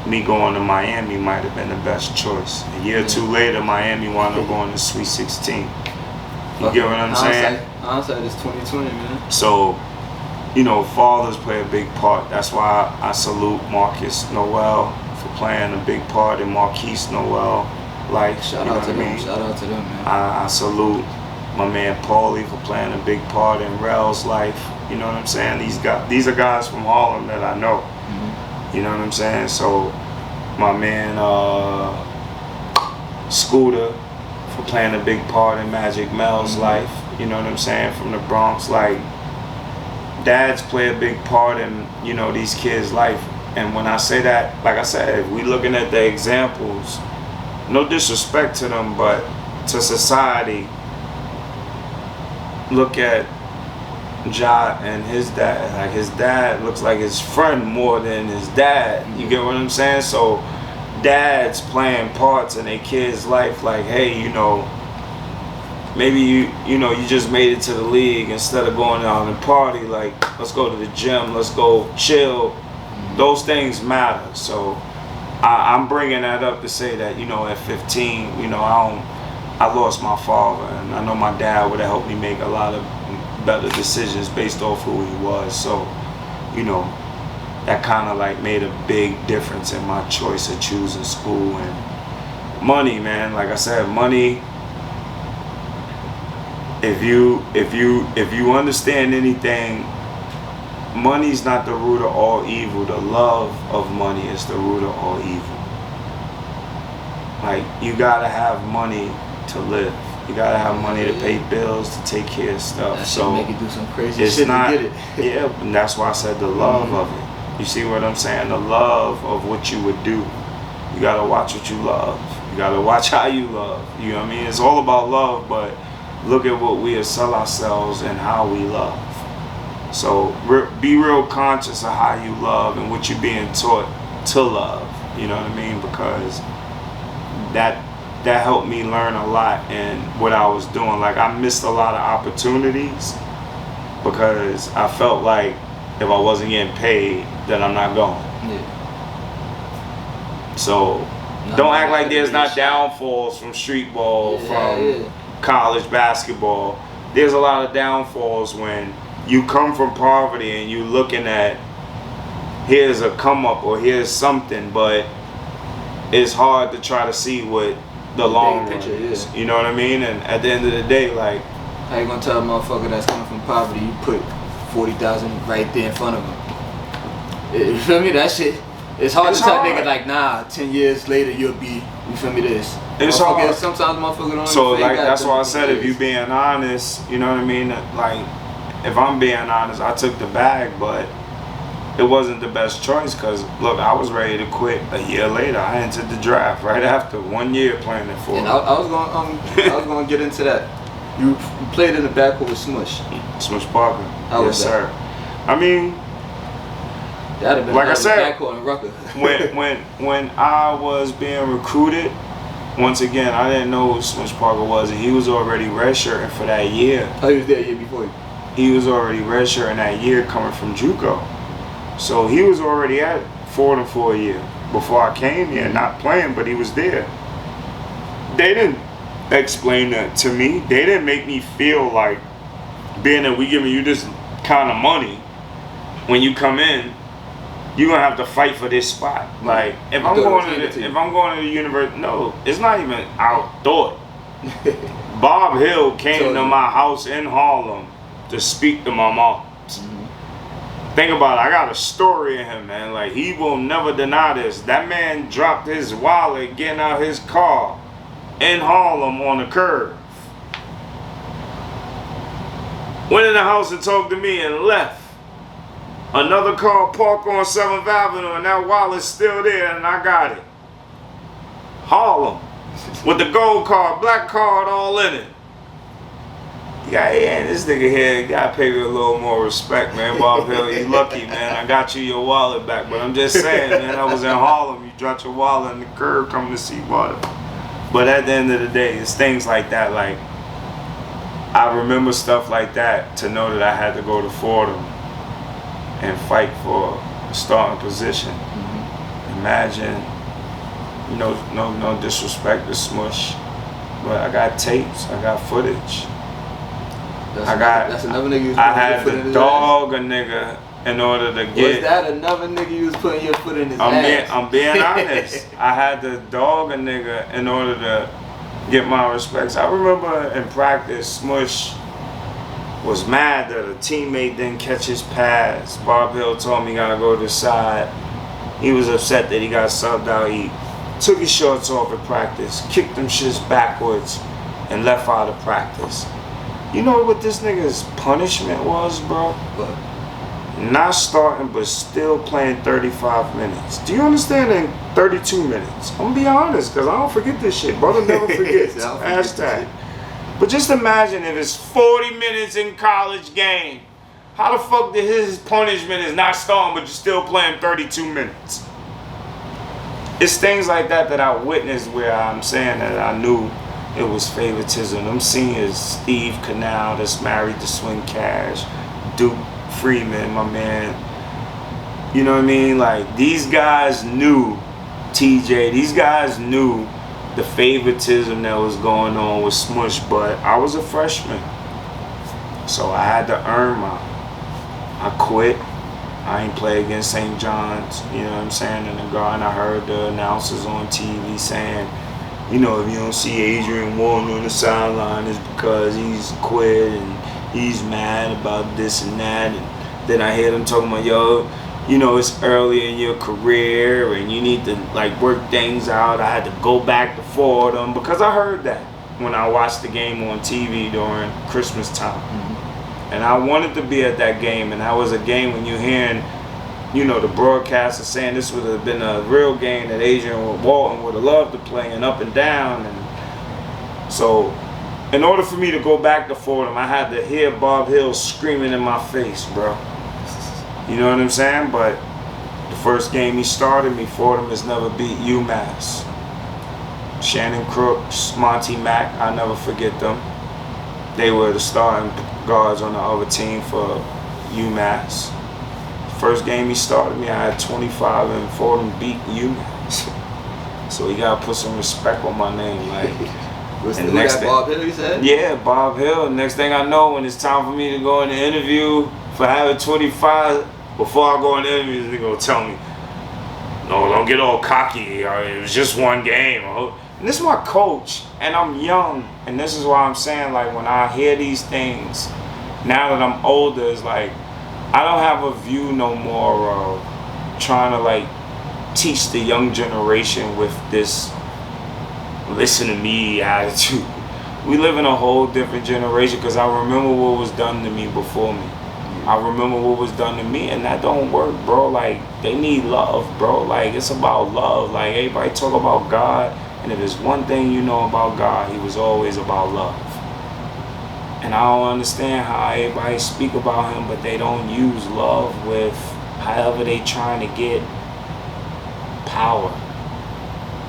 me going to Miami might have been the best choice. A year or two later, Miami wound up going to Sweet 16. You get what I'm saying? Hindsight is 2020, man. So, you know, fathers play a big part. That's why I salute Marcus Noel for playing a big part in Marquise Noel life. Shout out to them. Shout out to them, man. I salute my man Paulie for playing a big part in Rel's life. You know what I'm saying? These are guys from Harlem that I know. Mm-hmm. You know what I'm saying? So my man Scooter for playing a big part in Magic Mel's life. You know what I'm saying? From the Bronx. Like, dads play a big part in, you know, these kids' life. And when I say that, like I said, if we looking at the examples, no disrespect to them, but to society, look at Ja and his dad. Like, his dad looks like his friend more than his dad. You get what I'm saying? So dads playing parts in a kid's life, like, hey, you know, maybe you know, you just made it to the league. Instead of going out and party, like, let's go to the gym, let's go chill. Those things matter. So I'm bringing that up to say that, you know, at 15, you know, I lost my father, and I know my dad would have helped me make a lot of better decisions based off who he was. So, you know, that kind of like made a big difference in my choice of choosing school. And money, man, like I said, money, if you understand anything, money's not the root of all evil. The love of money is the root of all evil. Like, you gotta have money to live. You gotta have money to pay bills, to take care of stuff. That so shit make you do some crazy it's shit not, to get it. Yeah, and that's why I said the love of it. You see what I'm saying? The love of what you would do. You gotta watch what you love. You gotta watch how you love. You know what I mean? It's all about love, but look at what we sell ourselves and how we love. So be real conscious of how you love and what you're being taught to love. You know what I mean? Because that helped me learn a lot in what I was doing. Like, I missed a lot of opportunities because I felt like if I wasn't getting paid, then I'm not going. Yeah. So don't act like there's not downfalls from street ball, from college basketball. There's a lot of downfalls when you come from poverty and you looking at, here's a come up or here's something, but it's hard to try to see what the long run is. You know what I mean? And at the end of the day, like, how you gonna tell a motherfucker that's coming from poverty you put 40,000 right there in front of him? You feel me? That shit. It's hard to tell a nigga like, nah, 10 years later you'll be, you feel me, this. It's hard. Sometimes motherfucker don't. So like, that's why I said, if you being honest, you know what I mean? Like, if I'm being honest, I took the bag, but it wasn't the best choice, because look, I was ready to quit a year later. I entered the draft right after 1 year playing it for. And I was going to get into that. You played in the backcourt with Smush. Smush Parker. How was yes, that? sir. I mean, that'd have been like I said, backcourt in Rucker. when I was being recruited, once again, I didn't know who Smush Parker was, and he was already redshirting for that year. Oh, he was there a year before you. He was already redshirting that year coming from JUCO. So he was already at Fordham for a year before I came here, not playing, but he was there. They didn't explain that to me. They didn't make me feel like, being that we giving you this kind of money, when you come in, you're gonna have to fight for this spot. Like, if I'm going to the university, no, it's not even outthought. Bob Hill came to my house in Harlem to speak to my mom. Think about it, I got a story in him, man. Like, he will never deny this. That man dropped his wallet getting out his car in Harlem on the curb. Went in the house and talked to me and left. Another car parked on 7th Avenue and that wallet's still there and I got it. Harlem. With the gold card, black card, all in it. Yeah, this nigga here, gotta pay me a little more respect, man. Bob Hill, you lucky, man. I got you your wallet back. But I'm just saying, man, I was in Harlem. You dropped your wallet on the curb coming to see water. But at the end of the day, it's things like that. Like, I remember stuff like that to know that I had to go to Fordham and fight for a starting position. Imagine, no disrespect to Smush, but I got tapes, I got footage. That's another nigga you was I had to dog a nigga in order to get. Was that another nigga you was putting your foot in his ass? I'm being honest. I had to dog a nigga in order to get my respects. I remember in practice, Smush was mad that a teammate didn't catch his pass. Bob Hill told me he gotta go to the side. He was upset that he got subbed out. He took his shorts off at practice, kicked them shits backwards, and left out of practice. You know what this nigga's punishment was, bro? What? Not starting, but still playing 35 minutes. Do you understand? In 32 minutes. I'm gonna be honest, because I don't forget this shit. Brother never forgets. Hashtag. But just imagine if it's 40 minutes in college game. How the fuck did his punishment is not starting, but you're still playing 32 minutes? It's things like that that I witnessed where I'm saying that I knew it was favoritism. Them seniors, Steve Canal, that's married to Swing Cash, Duke Freeman, my man. You know what I mean? Like, these guys knew, TJ, these guys knew the favoritism that was going on with Smush, but I was a freshman. So I had to earn mine. I quit. I ain't play against St. John's, you know what I'm saying, in the garden. I heard the announcers on TV saying, if you don't see Adrian Walton on the sideline, it's because he's quit and he's mad about this and that. And then I hear them talking about, it's early in your career and you need to work things out. I had to go back to Fordham because I heard that when I watched the game on TV during Christmas time. And I wanted to be at that game, and that was a game when you're hearing, the broadcaster saying this would have been a real game that Adrian Walton would have loved to play, and up and down. And so, in order for me to go back to Fordham, I had to hear Bob Hill screaming in my face, bro. You know what I'm saying? But the first game he started me, Fordham has never beat UMass. Shannon Crooks, Monty Mack, I never forget them. They were the starting guards on the other team for UMass. First game he started me, I had 25 and Fordham beat UMass. So you gotta put some respect on my name. Was that Bob Hill you said? Yeah, Bob Hill. Next thing I know, when it's time for me to go in the interview for having 25, before I go in the interview, they're gonna tell me, no, don't get all cocky. It was just one game. And this is my coach, and I'm young, and this is why I'm saying, when I hear these things, now that I'm older, it's I don't have a view no more of trying to teach the young generation with this listen to me attitude. We live in a whole different generation because I remember what was done to me before me. I remember what was done to me, and that don't work, bro. They need love, bro. It's about love. Everybody talk about God. And if there's one thing you know about God, he was always about love. And I don't understand how everybody speak about him, but they don't use love with however they trying to get power.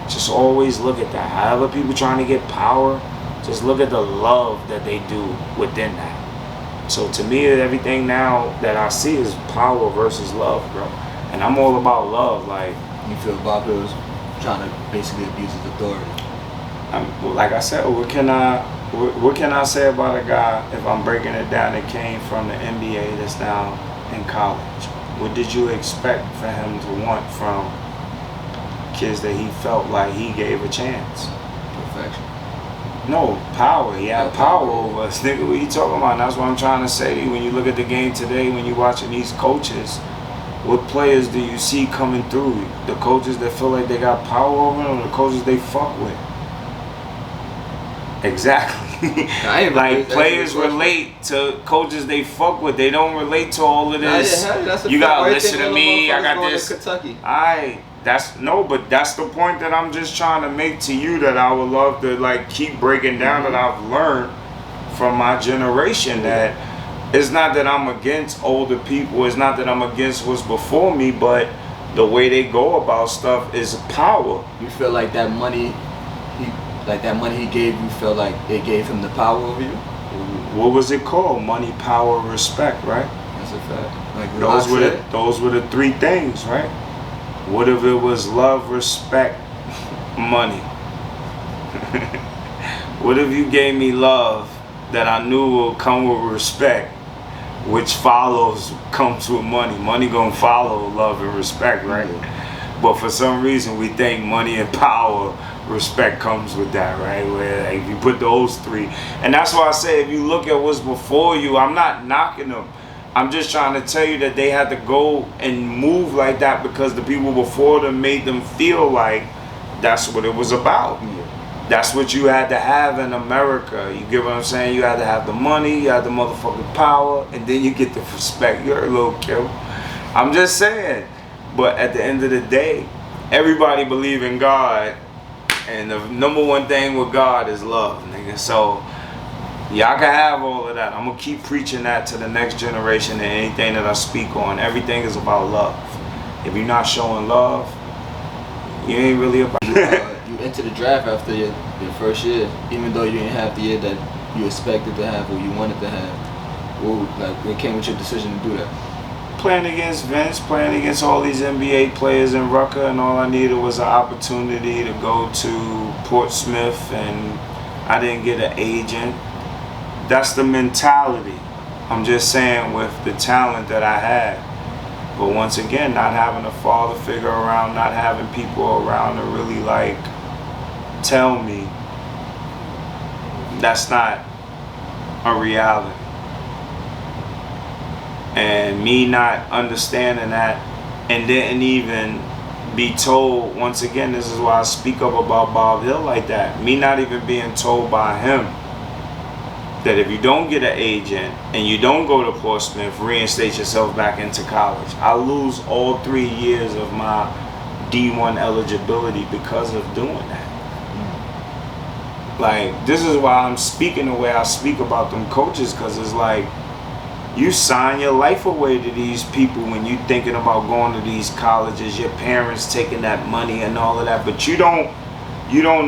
Just always look at that. However people trying to get power, just look at the love that they do within that. So to me, everything now that I see is power versus love, bro. And I'm all about love. You feel Bob Hill's trying to basically abuse his authority? Like I said, what can I say about a guy if I'm breaking it down that came from the NBA that's now in college? What did you expect for him to want from kids that he felt like he gave a chance? Perfection. No, power. He had power over us. Nigga, what you talking about? And that's what I'm trying to say to you. When you look at the game today, when you're watching these coaches, what players do you see coming through? The coaches that feel like they got power over them, or the coaches they fuck with? Exactly. Like players relate to coaches they fuck with. They don't relate to all of this. You gotta listen to me. I got this. Kentucky. But that's the point that I'm just trying to make to you, that I would love to like keep breaking down, that I've learned from my generation. That it's not that I'm against older people. It's not that I'm against what's before me, but the way they go about stuff is power. You feel like that money he gave you, felt like it gave him the power over you? What was it called? Money, power, respect, right? That's a fact. Like those were the three things, right? What if it was love, respect, money? What if you gave me love that I knew will come with respect, which comes with money? Money gonna follow love and respect, right? But for some reason we think money and power, respect comes with that, right? Where like, if you put those three, and that's why I say if you look at what's before you, I'm not knocking them. I'm just trying to tell you that they had to go and move like that because the people before them made them feel like that's what it was about. That's what you had to have in America. You get what I'm saying? You had to have the money, you had the motherfucking power, and then you get the respect. You're a little kill. I'm just saying. But at the end of the day, everybody believe in God, and the number one thing with God is love, nigga. So y'all can have all of that. I'm gonna keep preaching that to the next generation and anything that I speak on. Everything is about love. If you're not showing love, you ain't really about you entered the draft after your first year, even though you didn't have the year that you expected to have or you wanted to have. What came with your decision to do that? Playing against Vince, playing against all these NBA players in Rucker, and all I needed was an opportunity to go to Portsmouth, and I didn't get an agent. That's the mentality. I'm just saying, with the talent that I had. But once again, not having a father figure around, not having people around to really like tell me that's not a reality. And me not understanding that, and didn't even be told, once again, this is why I speak up about Bob Hill like that. Me not even being told by him that if you don't get an agent and you don't go to Portsmouth, reinstate yourself back into college. I lose all 3 years of my D1 eligibility because of doing that. Like, this is why I'm speaking the way I speak about them coaches, because it's like, you sign your life away to these people when you thinking about going to these colleges, your parents taking that money and all of that, but you don't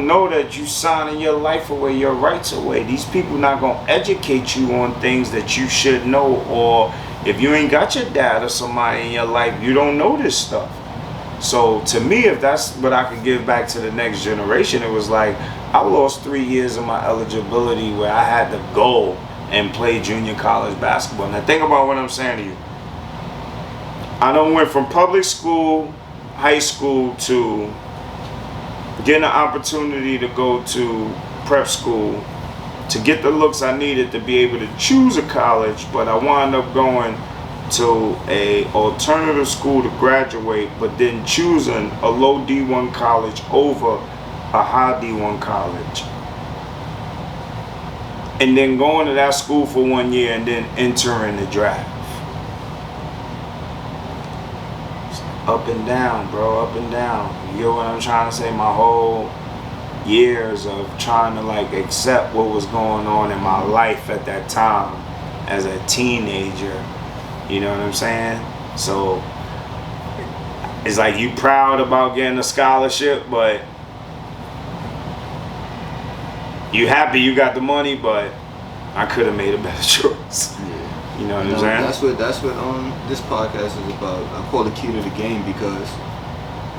know that you signing your life away, your rights away. These people not gonna educate you on things that you should know, or if you ain't got your dad or somebody in your life, you don't know this stuff. So to me, if that's what I could give back to the next generation, it was like, I lost 3 years of my eligibility where I had to go and play junior college basketball. Now think about what I'm saying to you. I done went from public school, high school, to getting an opportunity to go to prep school to get the looks I needed to be able to choose a college, but I wound up going to a alternative school to graduate, but then choosing a low D1 college over a high D1 college. And then going to that school for 1 year and then entering the draft. Up and down, bro, up and down. You get what I'm trying to say? My whole years of trying to like accept what was going on in my life at that time as a teenager. You know what I'm saying? So it's like you proud about getting a scholarship, but you happy you got the money, but I could have made a better choice. Yeah. You know what I'm saying? That's what this podcast is about. I call it Key to the Game because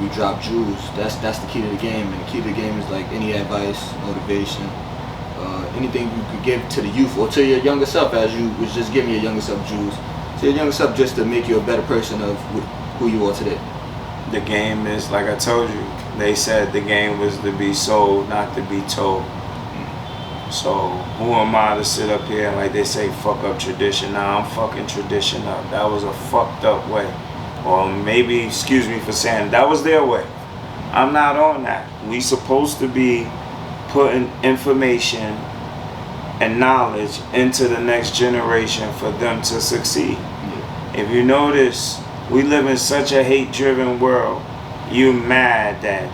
we drop jewels. That's the key to the game, and the key to the game is like any advice, motivation, anything you could give to the youth or to your younger self, as you was just giving your younger self jewels. To your younger self, just to make you a better person of who you are today. The game is, like I told you, they said the game was to be sold, not to be told. So who am I to sit up here and like they say fuck up tradition? Nah, I'm fucking tradition up. That was a fucked up way. Or maybe, excuse me for saying, that was their way. I'm not on that. We supposed to be putting information and knowledge into the next generation for them to succeed. If you notice, we live in such a hate-driven world. You mad that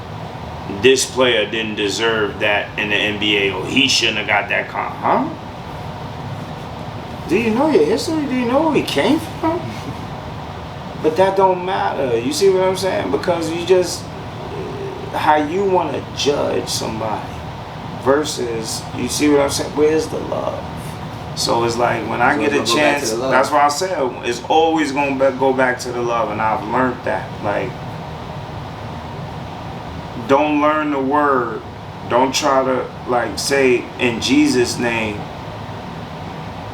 this player didn't deserve that in the NBA, or he shouldn't have got that huh? Do you know your history? Do you know where he came from? But that don't matter. You see what I'm saying? Because you just, how you want to judge somebody versus, you see what I'm saying? Where's the love? So it's like when I get a chance, that's why I said it's always going to go back to the love. And I've learned that. Like, don't learn the word. Don't try to like say in Jesus' name,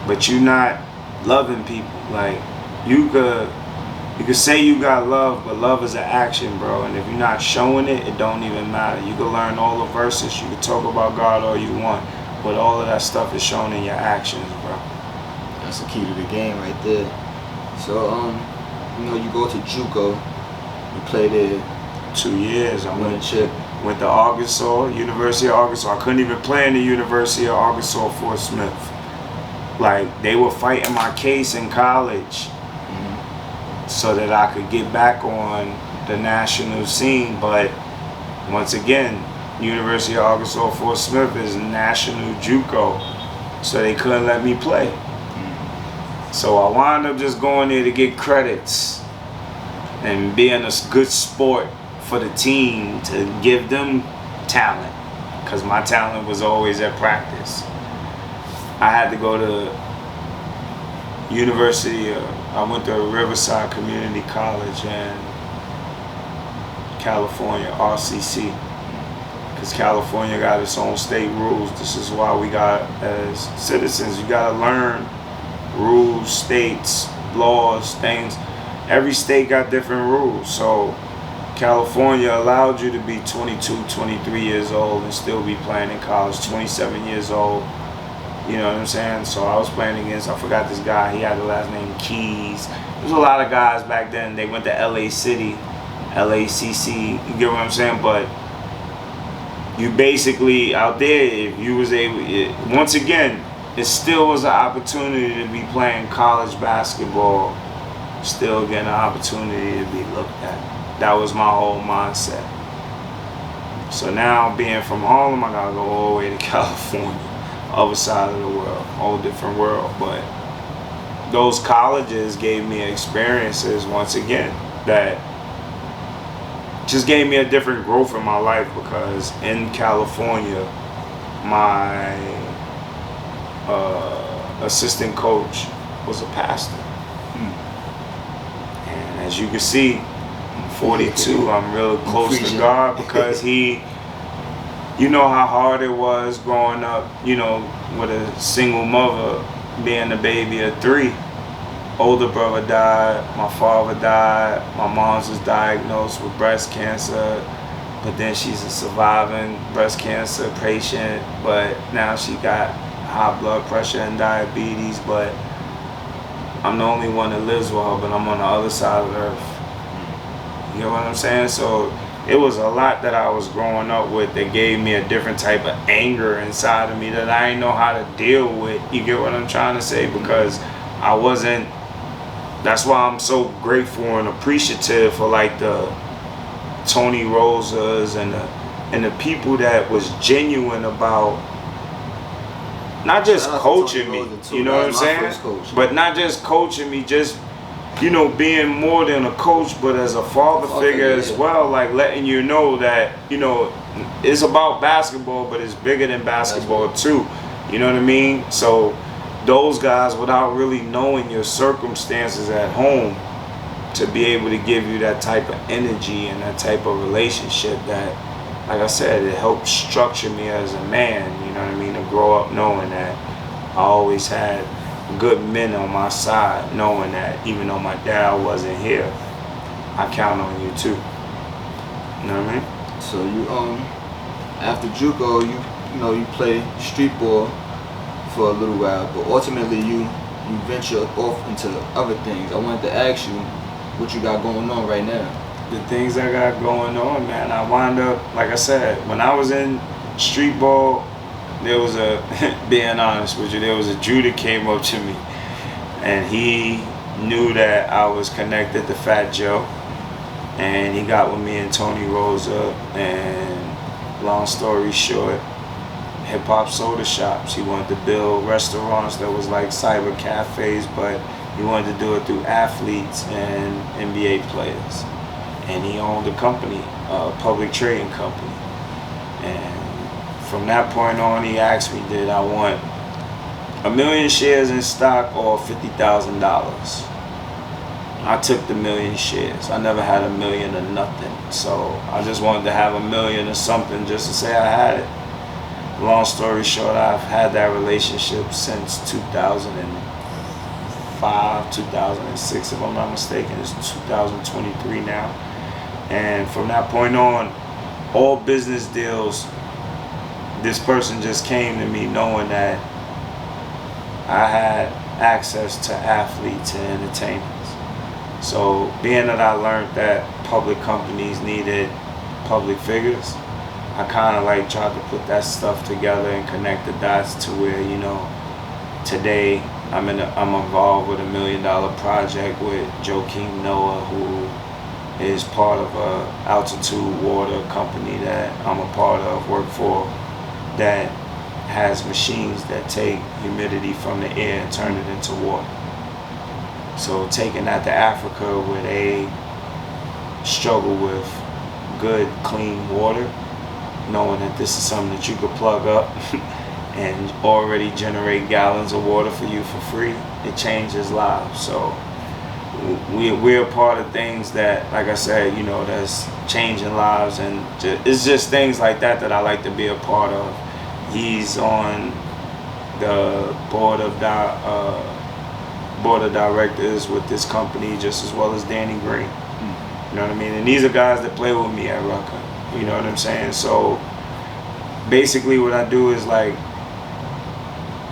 but you not loving people. Like, you could say you got love, but love is an action, bro. And if you're not showing it, it don't even matter. You can learn all the verses. You can talk about God all you want, but all of that stuff is shown in your actions, bro. That's the key to the game right there. So, you go to JUCO. You play there 2 years. I won a chip. Went to Arkansas, University of Arkansas. I couldn't even play in the University of Arkansas Fort Smith. Like, they were fighting my case in college so that I could get back on the national scene. But once again, University of Arkansas Fort Smith is national JUCO, so they couldn't let me play. So I wound up just going there to get credits and being a good sport for the team to give them talent, because my talent was always at practice. I had to go to University, I went to Riverside Community College in California, RCC, because California got its own state rules. This is why we got, as citizens, you gotta learn rules, states, laws, things. Every state got different rules. So California allowed you to be 22, 23 years old and still be playing in college, 27 years old. You know what I'm saying? So I was playing against, I forgot this guy, he had the last name Keys. There was a lot of guys back then, they went to LA City, LACC, you get what I'm saying? But you basically, out there, if you was able, once again, it still was an opportunity to be playing college basketball, still getting an opportunity to be looked at. That was my whole mindset. So now, being from Harlem, I gotta go all the way to California. Other side of the world, whole different world. But those colleges gave me experiences, once again, that just gave me a different growth in my life, because in California, my assistant coach was a pastor. And as you can see, I'm 42, I'm really close to God, because he, you know how hard it was growing up, with a single mother, being a baby of 3. Older brother died, my father died, my mom's was diagnosed with breast cancer, but then she's a surviving breast cancer patient, but now she got high blood pressure and diabetes, but I'm the only one that lives with her, but I'm on the other side of the earth. You know what I'm saying? So it was a lot that I was growing up with that gave me a different type of anger inside of me that I didn't know how to deal with. You get what I'm trying to say? Because I wasn't, that's why I'm so grateful and appreciative for like the Tony Rosas and the people that was genuine about not just coaching me, you know what I'm saying? But not just coaching me, just being more than a coach, but as a father figure as well, like letting you know that, it's about basketball, but it's bigger than basketball too. You know what I mean? So those guys, without really knowing your circumstances at home, to be able to give you that type of energy and that type of relationship that, like I said, it helped structure me as a man, you know what I mean? To grow up knowing that I always had good men on my side, knowing that even though my dad wasn't here, I count on you too. You know what I mean? So you after JUCO, you play street ball for a little while, but ultimately you venture off into other things. I wanted to ask you what you got going on right now. The things I got going on, man, I wound up, like I said, when I was in streetball, there was a, being honest with you, there was a Jew that came up to me, and he knew that I was connected to Fat Joe, and he got with me and Tony Rosa, and long story short, hip hop soda shops. He wanted to build restaurants that was like cyber cafes, but he wanted to do it through athletes and NBA players. And he owned a company, a public trading company. And from that point on, he asked me, did I want 1 million shares in stock or $50,000? I took the 1 million shares. I never had 1 million or nothing. So I just wanted to have 1 million or something just to say I had it. Long story short, I've had that relationship since 2005, 2006, if I'm not mistaken. It's 2023 now. And from that point on, all business deals, this person just came to me knowing that I had access to athletes and entertainers. So being that I learned that public companies needed public figures, I kind of like tried to put that stuff together and connect the dots to where, you know, today I'm involved with $1 million project with Joakim Noah, who is part of a altitude water company that I'm a part of, work for, that has machines that take humidity from the air and turn it into water. So taking that to Africa where they struggle with good, clean water, knowing that this is something that you could plug up and already generate gallons of water for you for free, it changes lives. So we're a part of things that, like I said, you know, that's changing lives, and it's just things like that that I like to be a part of. He's on the board of directors with this company just as well as Danny Green. You know what I mean? And these are guys that play with me at Rucker. You know what I'm saying? So basically what I do is like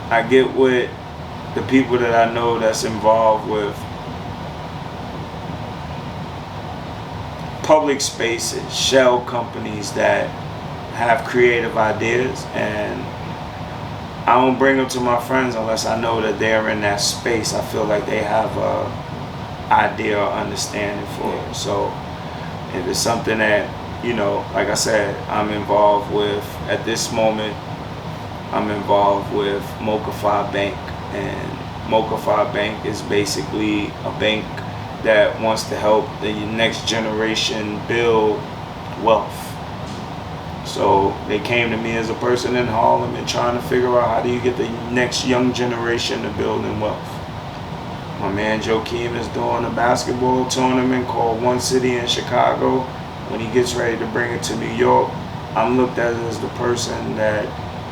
I get with the people that I know that's involved with public spaces, shell companies that have creative ideas, and I don't bring them to my friends unless I know that they're in that space. I feel like they have a idea or understanding for it. So if it's something that, you know, like I said, I'm involved with, at this moment, I'm involved with Mocha Bank. And Mocha Bank is basically a bank that wants to help the next generation build wealth. So they came to me as a person in Harlem and trying to figure out how do you get the next young generation to building wealth. My man Joakim is doing a basketball tournament called One City in Chicago. When he gets ready to bring it to New York, I'm looked at as the person that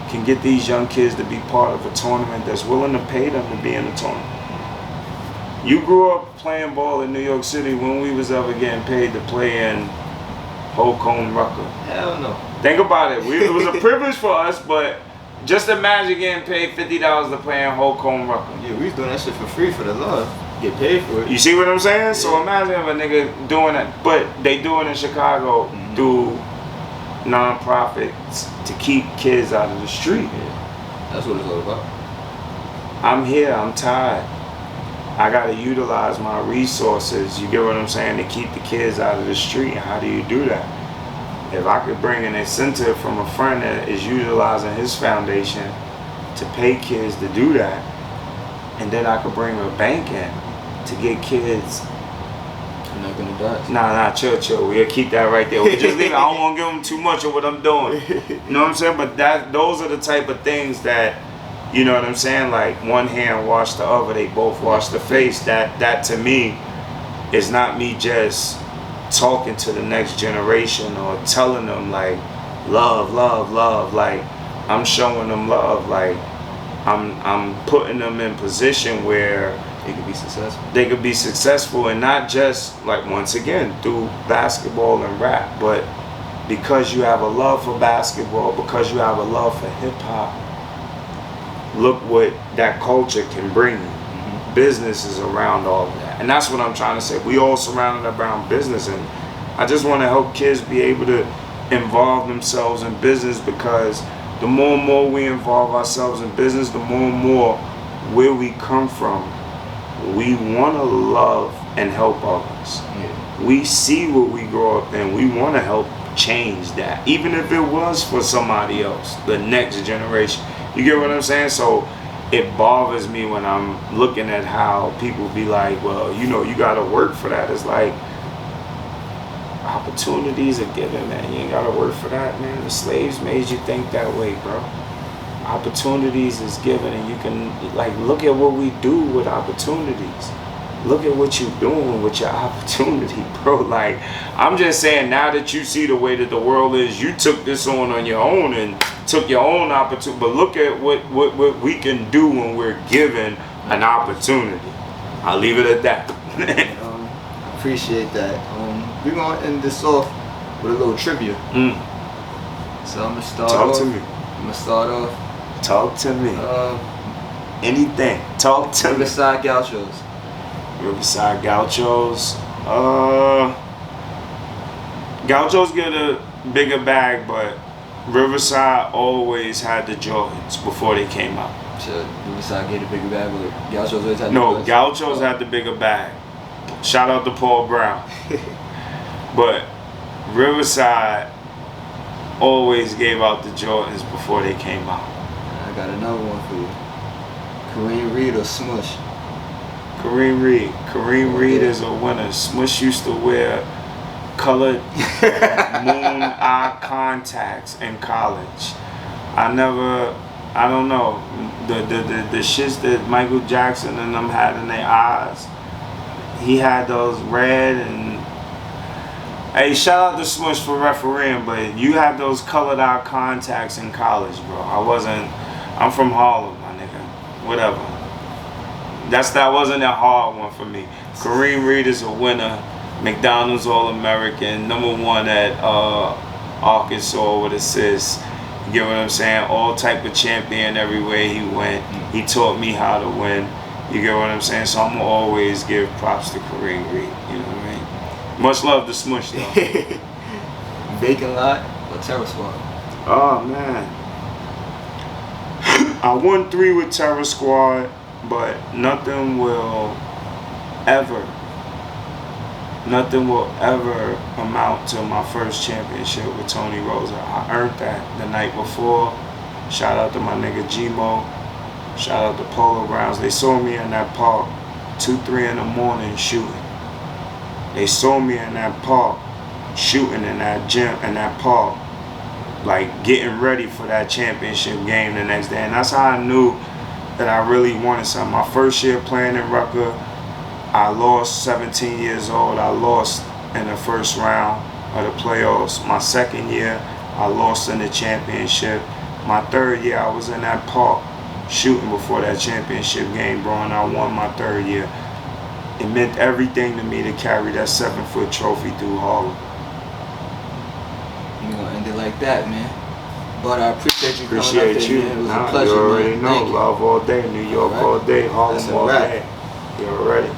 can get these young kids to be part of a tournament that's willing to pay them to be in the tournament. You grew up playing ball in New York City. When we was ever getting paid to play in Holcomb Rucker? Hell no. Think about it. It was a privilege for us, but just imagine getting paid $50 to play in Holcomb Rucker. Yeah, we was doing that shit for free for the love. Get paid for it. You see what I'm saying? Yeah. So imagine if a nigga doing that, but they do it in Chicago through non-profits to keep kids out of the street. Yeah. That's what it's all about. I'm here, I'm tired. I gotta utilize my resources, you get what I'm saying, to keep the kids out of the street. How do you do that? If I could bring an incentive from a friend that is utilizing his foundation to pay kids to do that, and then I could bring a bank in to get kids. I'm not gonna die. Nah, chill. We'll keep that right there. We'll just leave it. I don't want to give them too much of what I'm doing. You know what I'm saying? But those are the type of things that, you know what I'm saying? Like one hand wash the other, they both wash the face. That to me is not me just talking to the next generation or telling them like love. Like I'm showing them love. Like I'm putting them in position where they could be successful. They could be successful, and not just like once again through basketball and rap, but because you have a love for basketball, because you have a love for hip hop. Look what that culture can bring you. Business is around all of that, and that's what I'm trying to say. We all surrounded around business, and I just want to help kids be able to involve themselves in business, because the more and more we involve ourselves in business, the more and more where we come from, we want to love and help others. Yeah. We see what we grow up in. We want to help change that, even if it was for somebody else, the next generation. You get what I'm saying? So it bothers me when I'm looking at how people be like, well, you know, you got to work for that. It's like, opportunities are given, man. You ain't got to work for that, man. The slaves made you think that way, bro. Opportunities is given, and you can, like, look at what we do with opportunities. Look at what you're doing with your opportunity, bro. Like, I'm just saying, now that you see the way that the world is, you took this on your own and took your own opportunity. But look at what we can do when we're given an opportunity. I'll leave it at that. Appreciate that. We're going to end this off with a little trivia. So I'm going to start off. Talk to me. I'm going to start off. Talk to me. Anything. Talk to me. Riverside Gauchos. Riverside Gauchos. Gauchos get a bigger bag, but Riverside always had the Jordans before they came out. Should Riverside get a bigger bag, but Gauchos always had the No, Jordans? Gauchos had the bigger bag. Shout out to Paul Brown. But Riverside always gave out the Jordans before they came out. I got another one for you. Kareem Reed or Smush? Kareem Reed. Kareem Reed is a winner. Smush used to wear colored moon eye contacts in college. I don't know. The shits that Michael Jackson and them had in their eyes. He had those red and... Hey, shout out to Smush for refereeing, but you had those colored eye contacts in college, bro. I'm from Harlem, my nigga. Whatever. That wasn't a hard one for me. Kareem Reed is a winner. McDonald's All-American. #1 at Arkansas with assists. You get what I'm saying? All type of champion everywhere he went. He taught me how to win. You get what I'm saying? So I'm going to always give props to Kareem Reed. You know what I mean? Much love to Smush, though. Vacant Lot or Terror Squad? Oh, man. I won 3 with Terror Squad, but nothing will ever amount to my first championship with Tony Rosa. I earned that the night before. Shout out to my nigga G-Mo. Shout out to Polo Grounds. They saw me in that park 2-3 in the morning shooting. They saw me in that park shooting in that gym, in that park, like getting ready for that championship game the next day. And that's how I knew that I really wanted something. My first year playing in Rucker, I lost 17 years old. I lost in the first round of the playoffs. My second year, I lost in the championship. My third year, I was in that park shooting before that championship game, bro, and I won my third year. It meant everything to me to carry that 7-foot trophy through Harlem. You're going to end it like that, man. But I appreciate you coming up Appreciate there, you. man. It was a pleasure, you already man. know. Thank you. Love all day. New York all day. Harlem all day. You already.